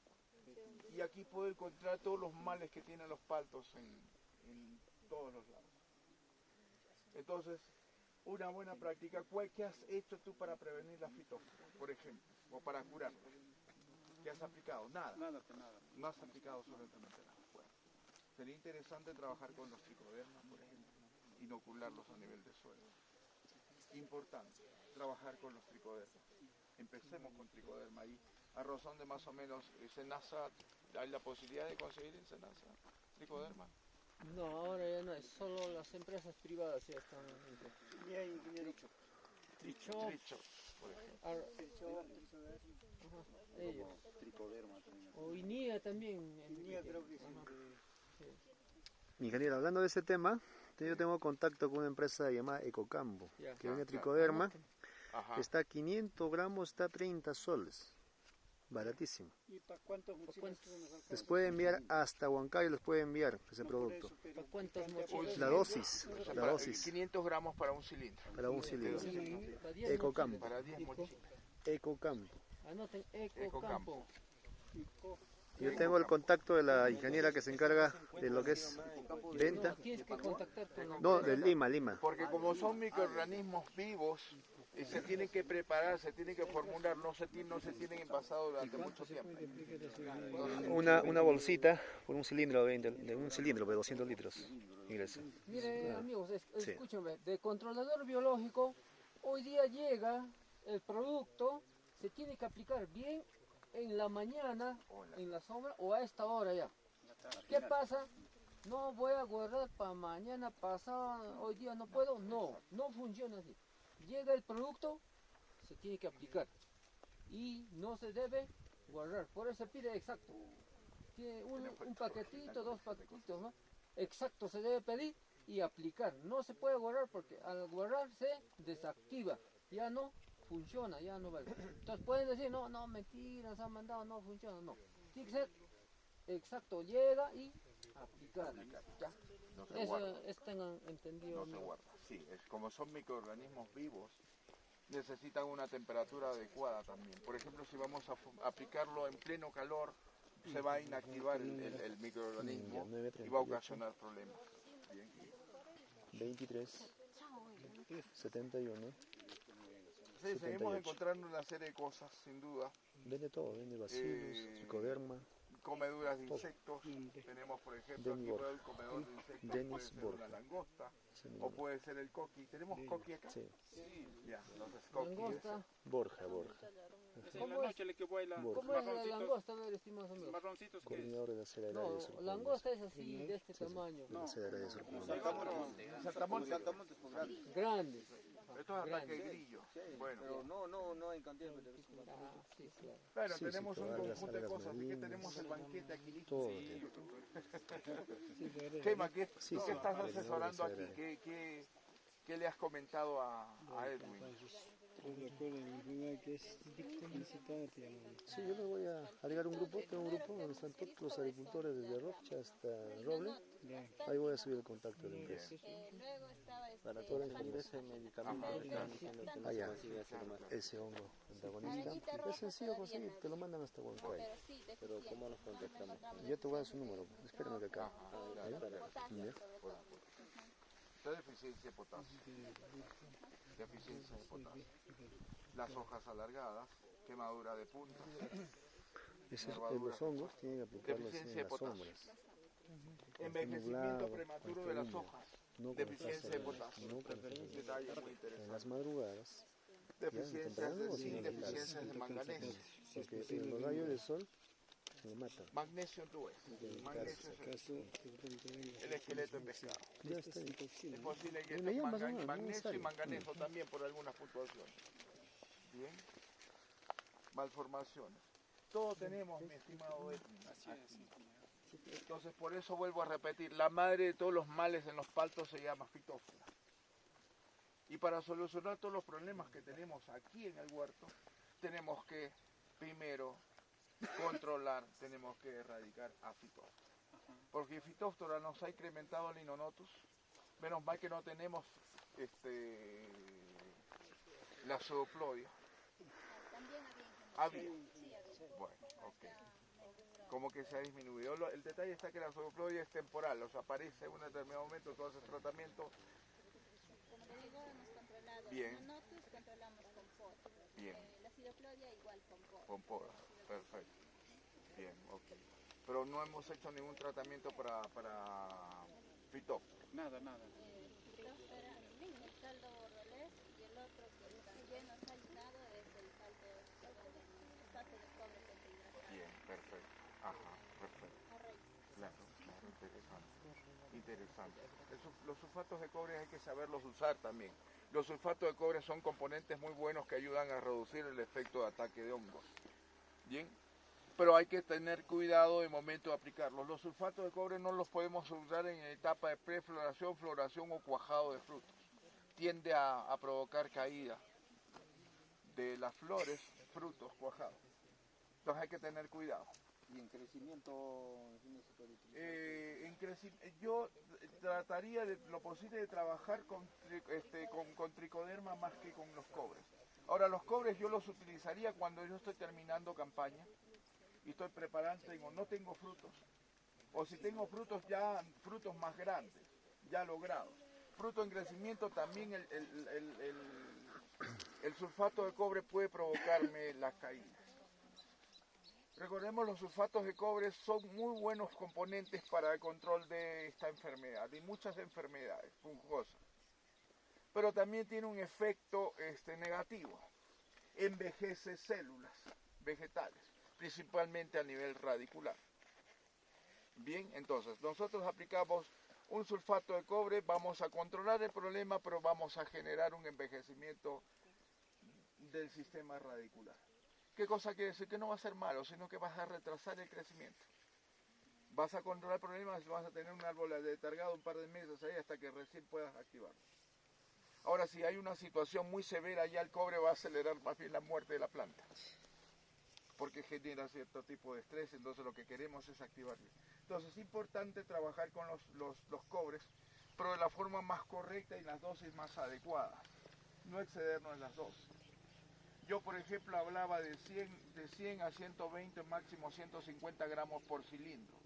Y aquí puedo encontrar todos los males que tienen los paltos en todos los lados. Entonces, una buena práctica. ¿Qué has hecho tú para prevenir la fitóftora, por ejemplo? O para curarla. ¿Qué has aplicado? Nada. Nada. No has aplicado absolutamente nada. Bueno, sería interesante trabajar con los tricodermas, por ejemplo. Inocularlos a nivel de suelo. Importante, trabajar con los tricodermas. Empecemos con tricoderma ahí. A razón de más o menos Senasa, ¿hay la posibilidad de conseguir en Senasa tricoderma? No, ahora ya no es, solo las empresas privadas ya están. Y hay ingeniero. Trichop, Trichop, por ejemplo. ellos. Tricoderma también. O INIA también. Tenía, creo que sí. Ingeniero, hablando de ese tema, yo tengo contacto con una empresa llamada Ecocampo, Ya. que vende tricoderma. Ajá. Está a 500 gramos, está a 30 soles. Baratísimo. ¿Y para cuántos mochilas nos alcanza? Les puede enviar hasta Huancayo, les puede enviar ese producto. ¿Para cuántas mochilas? La dosis, O sea, la para dosis 500 gramos para un cilindro. para un cilindro. Para 10 Ecocampo. Para 10 mochilas. Ecocampo. Anoten Ecocampo. Ecocampo. Yo tengo el contacto de la ingeniera que se encarga de lo que es venta. No, tienes que contactar con No, de Lima. Porque como son microorganismos vivos, y se tienen que preparar, se tienen que formular, no se tienen envasados durante mucho tiempo. Una bolsita por un cilindro de un cilindro de 200 litros. Ingresa. Mire, amigos, Sí. escúchenme, de controlador biológico, hoy día llega el producto, se tiene que aplicar bien en la mañana, en la sombra o a esta hora ya. ¿Qué pasa? No voy a guardar para mañana, pasado, hoy día no puedo. No funciona así. Llega el producto, se tiene que aplicar y no se debe guardar. Por eso pide exacto. Tiene un paquetito, 2 paquetitos, ¿no? Exacto se debe pedir y aplicar. No se puede guardar porque al guardar se desactiva. Ya no funciona, ya no vale. Entonces pueden decir, no, mentiras, han mandado, no funciona. No. Tiene que ser exacto. Llega y aplicar. Ya. No se guarda. Eso tengan entendido. No se guarda. Sí, como son microorganismos vivos, necesitan una temperatura adecuada también. Por ejemplo, si vamos a aplicarlo en pleno calor, se va a inactivar el microorganismo y va a ocasionar problemas. Bien. 23, 71. Sí, seguimos 78. encontrando una serie de cosas, sin duda. Vende todo, vende bacilos, tricoderma. Comeduras de insectos. Tenemos, por ejemplo, Denny aquí Borja. el comedor de insectos, Dennis puede ser Borja. una langosta Ese o mismo. puede ser el coqui. ¿Tenemos coqui acá? Sí, Ya, entonces coqui. Langosta. Borja. En la noche le que vuela. Borja. ¿Cómo es la Marroncitos, langosta? A ver, estimado amigo. marroncitos que es. Coordinador de la seda de No, área sur. langosta es así, de este tamaño. De la seda de área sur. Saltamontes. Grande. Esto es ataque de grillo. Bueno, Pero no en cantidad de veces. Ah, sí, claro. claro, Sí, tenemos sí, un algas, conjunto de algas cosas, así que marinas. tenemos el banquete aquí listo. Todo. Gema, ¿qué Sí, tú sí. que estás Sí, asesorando sí, aquí? sí. ¿Qué le has comentado a Edwin? Sí, yo me voy a agregar un grupo, tengo un grupo donde están todos los agricultores desde Rocha hasta Roble. Ahí voy a subir el contacto de la empresa. Para toda la información. Ah, ya. Ese hongo antagonista. Es sencillo conseguir, te lo mandan hasta Huancayo. Pero ¿cómo nos contactamos? Yo te voy a dar su número, espérame que acá. Ya. Esta deficiencia de potasio. Deficiencia de potasio. Las hojas alargadas, quemadura de punta. Los hongos tienen que aplicarlos en las sombras. Envejecimiento nublado, prematuro de las húmedo. hojas. No con Deficiencia de las potasio. no con las Detalle muy en interesante. las madrugadas, Deficiencias temprano de o zinc, en la tarde. deficiencias de manganeso. porque en los rayos del sol se matan. Magnesio tú ves. Magnesio es el esqueleto envejecido. Ya está ahí. Es posible que Le llamas, estos no, no es magnesio y necesario. manganeso también por algunas puntuaciones. Bien. Malformaciones. Todo tenemos, mi estimado Edwin. Entonces, por eso vuelvo a repetir, la madre de todos los males en los paltos se llama Phytophthora. Y para solucionar todos los problemas que tenemos aquí en el huerto, tenemos que, primero, controlar, tenemos que erradicar a Phytophthora. Porque Phytophthora nos ha incrementado el Linonotus. Menos mal que no tenemos la pseudoplodia. Había. Bueno, ok. Como que se ha disminuido. El detalle está que la pseudoplodia es temporal, o sea, aparece en un determinado momento, tú haces tratamiento. Como te digo, hemos controlado Bien. el Linonotus, controlamos con POD. Bien. La sidoplodia igual con POD. Con poda, perfecto. Bien, ok. Pero no hemos hecho ningún tratamiento para Phytophthora. Nada. Phytophthora, el caldo bordalés y el otro que también nos ha ayudado es el caldo fosfato de cobre tetrahidratado. Bien, perfecto. Ajá, perfecto. A raíz. Claro, interesante. Interesante. Los sulfatos de cobre hay que saberlos usar también. Los sulfatos de cobre son componentes muy buenos que ayudan a reducir el efecto de ataque de hongos. Bien, pero hay que tener cuidado de momento de aplicarlos. Los sulfatos de cobre no los podemos usar en etapa de prefloración, floración o cuajado de frutos. Tiende a provocar caída de las flores, frutos cuajados. Entonces hay que tener cuidado. Y en crecimiento, ¿sí se puede utilizar? Yo trataría de lo posible de trabajar con tricoderma más que con los cobres. Ahora los cobres yo los utilizaría cuando yo estoy terminando campaña y estoy preparando, no tengo frutos. O si tengo frutos ya, frutos más grandes, ya logrados. Fruto en crecimiento también el sulfato de cobre puede provocarme las caídas. Recordemos, los sulfatos de cobre son muy buenos componentes para el control de esta enfermedad, de muchas enfermedades fungosas. Pero también tiene un efecto negativo. Envejece células vegetales, principalmente a nivel radicular. Bien, entonces, nosotros aplicamos un sulfato de cobre, vamos a controlar el problema, pero vamos a generar un envejecimiento del sistema radicular. ¿Qué cosa quiere decir? Que no va a ser malo, sino que vas a retrasar el crecimiento. Vas a controlar problemas, vas a tener un árbol letargado un par de meses ahí hasta que recién puedas activarlo. Ahora, si hay una situación muy severa, ya el cobre va a acelerar más bien la muerte de la planta, porque genera cierto tipo de estrés, entonces lo que queremos es activarlo. Entonces es importante trabajar con los cobres, pero de la forma más correcta y las dosis más adecuadas, no excedernos en las dosis. Yo, por ejemplo, hablaba de 100 a 120, máximo 150 gramos por cilindro.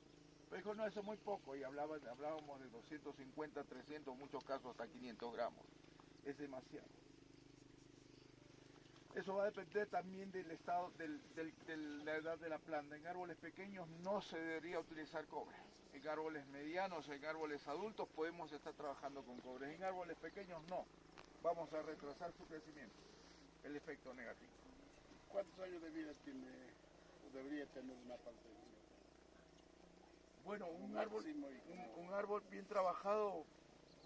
Me dijo, no, eso es muy poco, y hablábamos de 250, 300, en muchos casos hasta 500 gramos. Es demasiado. Eso va a depender también del estado, de la edad de la planta. En árboles pequeños no se debería utilizar cobre. En árboles medianos, en árboles adultos podemos estar trabajando con cobre. En árboles pequeños no. Vamos a retrasar su crecimiento. El efecto negativo. ¿Cuántos años de vida tiene o debería tener una planta de vida? Bueno, un árbol bien trabajado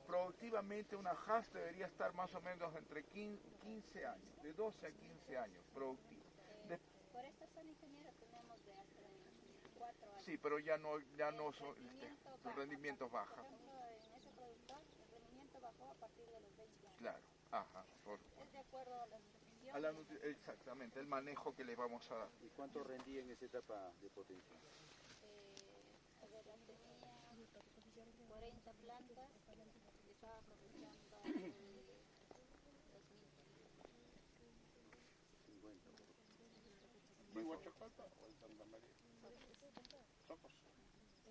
productivamente, una hash debería estar más o menos entre 15 años, de 12 a 15 años productivo. Por esta zona, ingeniero, tenemos de hasta 4 años. Sí, pero ya no son, los rendimientos bajan. Por ejemplo, en ese productor, el rendimiento bajó a partir de los 20 años. Claro, ajá. Es de acuerdo a la nutrición. Exactamente, el manejo que les vamos a dar. ¿Y cuánto rendía en esa etapa de potencia? A ver, tenía 40 plantas, estaba cosechando 2.000. 50. ¿En Huachacolpa o en Santa María? Socos.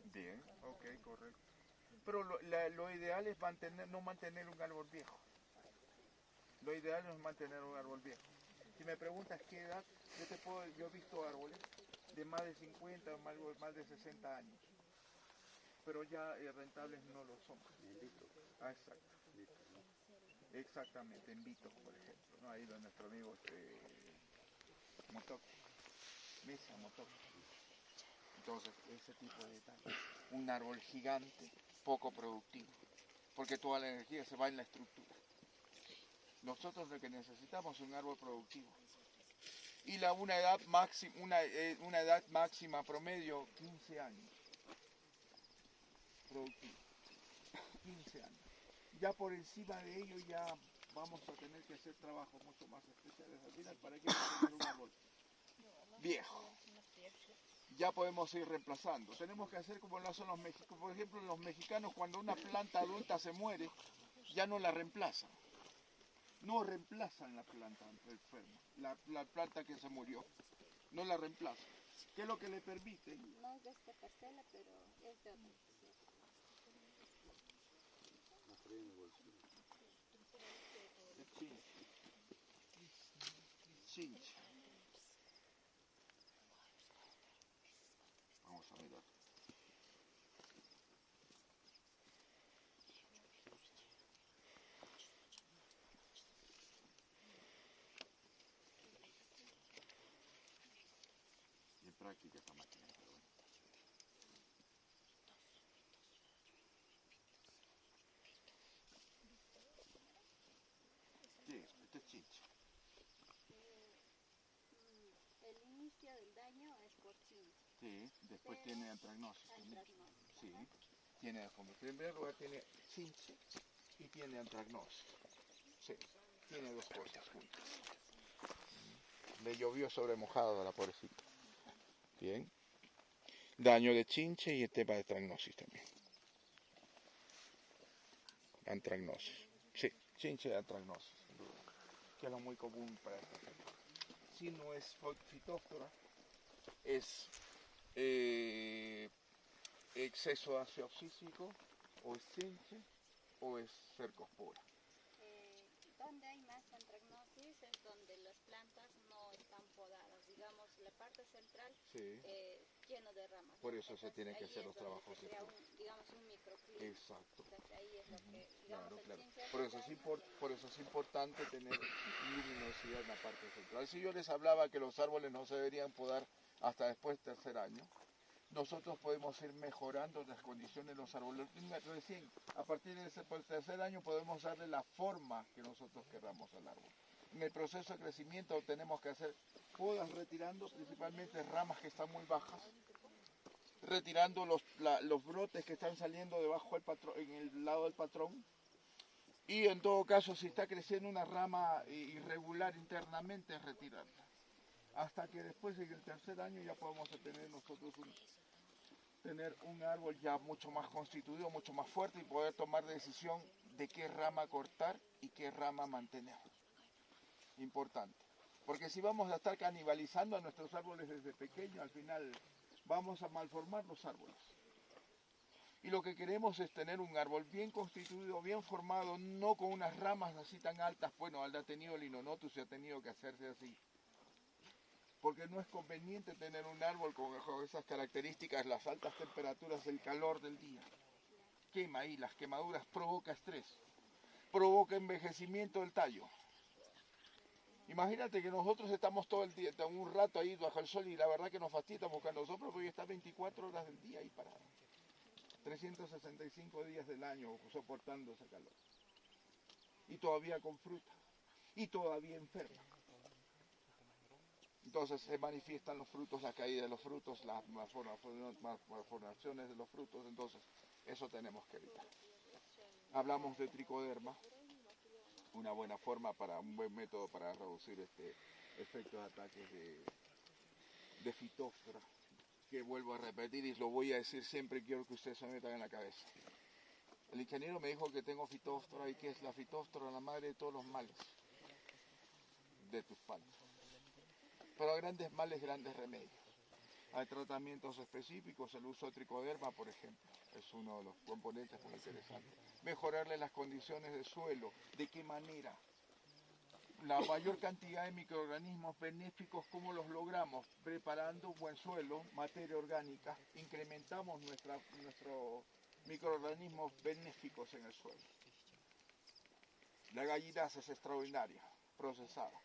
Bien, ok, correcto. Pero lo ideal es no mantener un árbol viejo. Lo ideal no es mantener un árbol viejo. Si me preguntas qué edad, yo he visto árboles de más de 50 o más de 60 años. Pero ya rentables no lo son. En litro. Ah, exacto. Exactamente, en Vitos, por ejemplo, ¿no? Ahí donde nuestro amigo Motoc, Mesa Motoc. Entonces, ese tipo de detalles. Un árbol gigante, poco productivo, porque toda la energía se va en la estructura. Nosotros lo que necesitamos es un árbol productivo. Y una edad máxima promedio, 15 años. Productivo. 15 años. Ya por encima de ello ya vamos a tener que hacer trabajos mucho más especiales al final para que tener un árbol viejo. Ya podemos ir reemplazando. Tenemos que hacer como lo hacen los mexicanos. Por ejemplo, los mexicanos, cuando una planta adulta se muere, ya no la reemplazan. No reemplazan la planta enferma, la planta que se murió. No la reemplazan. ¿Qué es lo que le permite? No es de esta parcela, pero es de otra. Chinche. Vamos a mirar. Y en práctica esta máquina, pero bueno. Sí, este es chinche. El inicio del daño es por chinche. Sí, después tiene antracnosis. Sí, tiene, en primer lugar tiene chinche y tiene antracnosis. Sí, tiene dos cosas juntas. Le llovió sobre mojado a la pobrecita. Bien. Daño de chinche y el tema de antracnosis también. Antracnosis. Sí, chinche y antracnosis, que es lo muy común para esta gente. Si no es Phytophthora, es exceso de ácido oxísico, o es chinche, o es cercospora. Donde hay más antracnosis es donde las plantas no están podadas, digamos, la parte central lleno de ramas. Por eso se tienen que hacer los trabajos de digamos, un microclima. Exacto. Entonces ahí es lo que, digamos, claro. Por eso es importante tener luminosidad en la parte central. Si yo les hablaba que los árboles no se deberían podar hasta después del tercer año, nosotros podemos ir mejorando las condiciones de los árboles. Recién, a partir del tercer año podemos darle la forma que nosotros queramos al árbol. En el proceso de crecimiento tenemos que hacer podas retirando principalmente ramas que están muy bajas, retirando los brotes que están saliendo debajo del patrón, en el lado del patrón, y en todo caso si está creciendo una rama irregular internamente, retirarla. Hasta que después en el tercer año ya podemos tener nosotros un árbol ya mucho más constituido, mucho más fuerte y poder tomar decisión de qué rama cortar y qué rama mantener. Importante. Porque si vamos a estar canibalizando a nuestros árboles desde pequeños, al final vamos a malformar los árboles. Y lo que queremos es tener un árbol bien constituido, bien formado, no con unas ramas así tan altas. Bueno, ha tenido el Inonotus y ha tenido que hacerse así. Porque no es conveniente tener un árbol con esas características, las altas temperaturas, el calor del día. Quema ahí, las quemaduras provoca estrés, provoca envejecimiento del tallo. Imagínate que nosotros estamos todo el día, un rato ahí bajo el sol y la verdad que nos fastidia porque a nosotros porque está 24 horas del día ahí parado. 365 días del año soportando ese calor. Y todavía con fruta. Y todavía enferma. Entonces se manifiestan los frutos, la caída de los frutos, las malformaciones de los frutos. Entonces eso tenemos que evitar. Hablamos de tricoderma. Una buena forma un buen método para reducir efectos de ataques de fitóftora. Que vuelvo a repetir y lo voy a decir siempre, quiero que ustedes se metan en la cabeza. El ingeniero me dijo que tengo fitóftora y que es la fitóftora la madre de todos los males de tus palmas. Pero a grandes males, grandes remedios. Hay tratamientos específicos, el uso de tricoderma, por ejemplo, es uno de los componentes muy interesantes. Mejorarle las condiciones de suelo, ¿de qué manera? La mayor cantidad de microorganismos benéficos, ¿cómo los logramos? Preparando un buen suelo, materia orgánica, incrementamos nuestros microorganismos benéficos en el suelo. La gallinaza es extraordinaria, procesada.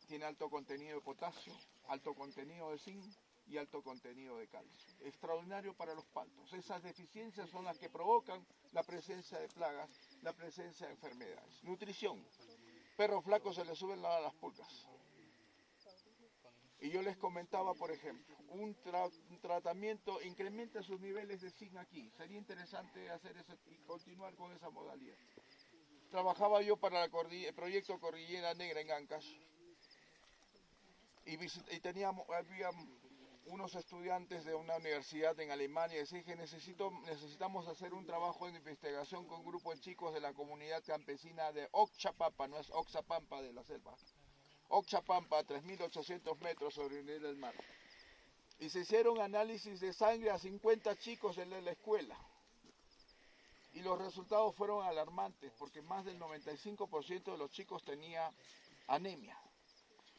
Tiene alto contenido de potasio, alto contenido de zinc y alto contenido de calcio. Extraordinario para los paltos. Esas deficiencias son las que provocan la presencia de plagas, la presencia de enfermedades. Nutrición. Perro flaco se le suben las pulgas. Y yo les comentaba, por ejemplo, un tratamiento incrementa sus niveles de zinc aquí. Sería interesante hacer eso y continuar con esa modalidad. Trabajaba yo para el proyecto Cordillera Negra en Ancash. Y había unos estudiantes de una universidad en Alemania y decían que necesitamos hacer un trabajo de investigación con un grupo de chicos de la comunidad campesina de Oxapampa, no es Oxapampa de la selva, Oxapampa, a 3.800 metros sobre el nivel del mar. Y se hicieron análisis de sangre a 50 chicos de la escuela. Y los resultados fueron alarmantes porque más del 95% de los chicos tenía anemia.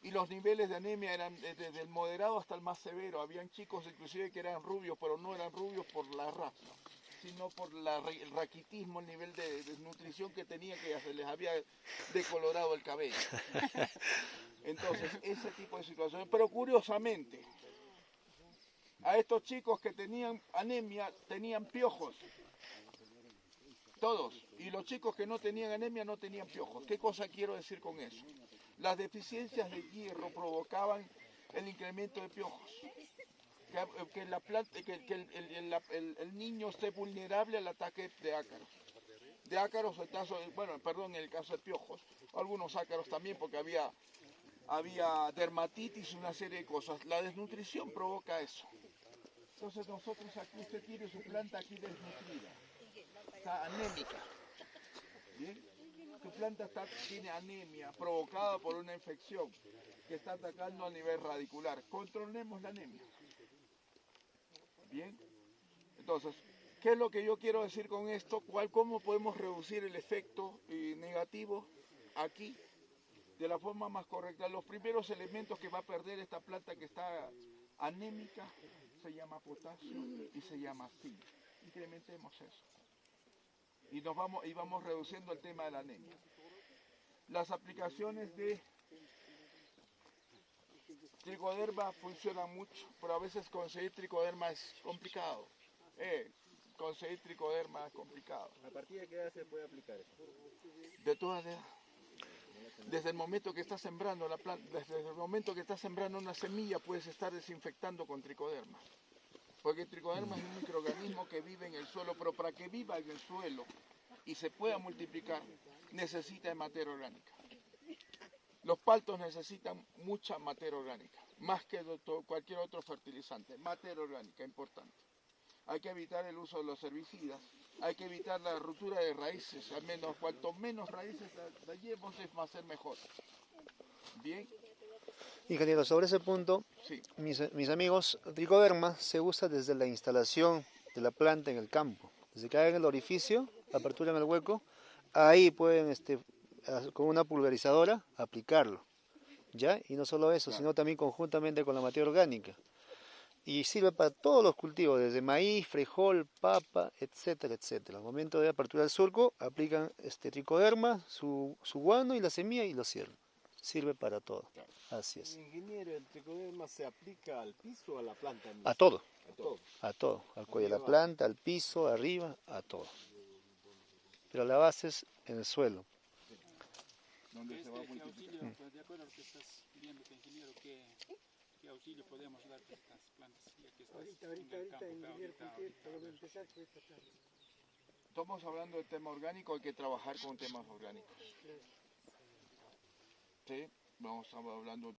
Y los niveles de anemia eran desde el moderado hasta el más severo. Habían chicos inclusive que eran rubios, pero no eran rubios por la raza, sino por el raquitismo, el nivel de desnutrición que tenían, que ya se les había decolorado el cabello. Entonces, ese tipo de situaciones. Pero curiosamente, a estos chicos que tenían anemia, tenían piojos. Todos. Y los chicos que no tenían anemia no tenían piojos. ¿Qué cosa quiero decir con eso? Las deficiencias de hierro provocaban el incremento de piojos. Que el niño esté vulnerable al ataque de ácaros. De ácaros, en el caso de piojos. Algunos ácaros también, porque había dermatitis y una serie de cosas. La desnutrición provoca eso. Entonces nosotros aquí, usted tiene su planta aquí desnutrida. Está anémica. ¿Bien? Tu planta tiene anemia provocada por una infección que está atacando a nivel radicular. Controlemos la anemia. Bien. Entonces, ¿qué es lo que yo quiero decir con esto? ¿Cómo podemos reducir el efecto negativo aquí de la forma más correcta? Los primeros elementos que va a perder esta planta que está anémica se llama potasio y se llama zinc. Incrementemos eso. Y vamos reduciendo el tema de la anemia. Las aplicaciones de tricoderma funcionan mucho, pero a veces conseguir tricoderma es complicado. Conseguir tricoderma es complicado. ¿A partir de qué edad se puede aplicar eso? De todas edades. Desde el momento que estás sembrando la planta, desde el momento que estás sembrando una semilla, puedes estar desinfectando con tricoderma. Porque el tricoderma es un microorganismo que vive en el suelo, pero para que viva en el suelo y se pueda multiplicar, necesita de materia orgánica. Los paltos necesitan mucha materia orgánica, más que cualquier otro fertilizante. Materia orgánica, importante. Hay que evitar el uso de los herbicidas, hay que evitar la ruptura de raíces, al menos cuanto menos raíces tallemos va a ser mejor. Bien. Ingeniero, sobre ese punto, sí. mis amigos, tricoderma se usa desde la instalación de la planta en el campo. Desde que hagan el orificio, aperturan el hueco, ahí pueden con una pulverizadora aplicarlo, ¿ya? Y no solo eso, sino también conjuntamente con la materia orgánica. Y sirve para todos los cultivos, desde maíz, frijol, papa, etcétera, etcétera. Al momento de apertura del surco, aplican tricoderma, su guano y la semilla y lo cierran. Sirve para todo. Así es. Ingeniero, ¿el tricoderma se aplica al piso o a la planta misma? A todo. A todo. A todo. Al cuello de la planta, al piso, arriba, a todo. Pero la base es en el suelo. ¿Dónde se va a auxilio, pues, de acuerdo a lo que estás viendo, ingeniero, ¿qué auxilio podemos dar a estas plantas? Ya que estás ingeniero, podemos empezar por esta planta. Estamos hablando del tema orgánico, hay que trabajar con temas orgánicos. Sí, vamos a estar hablando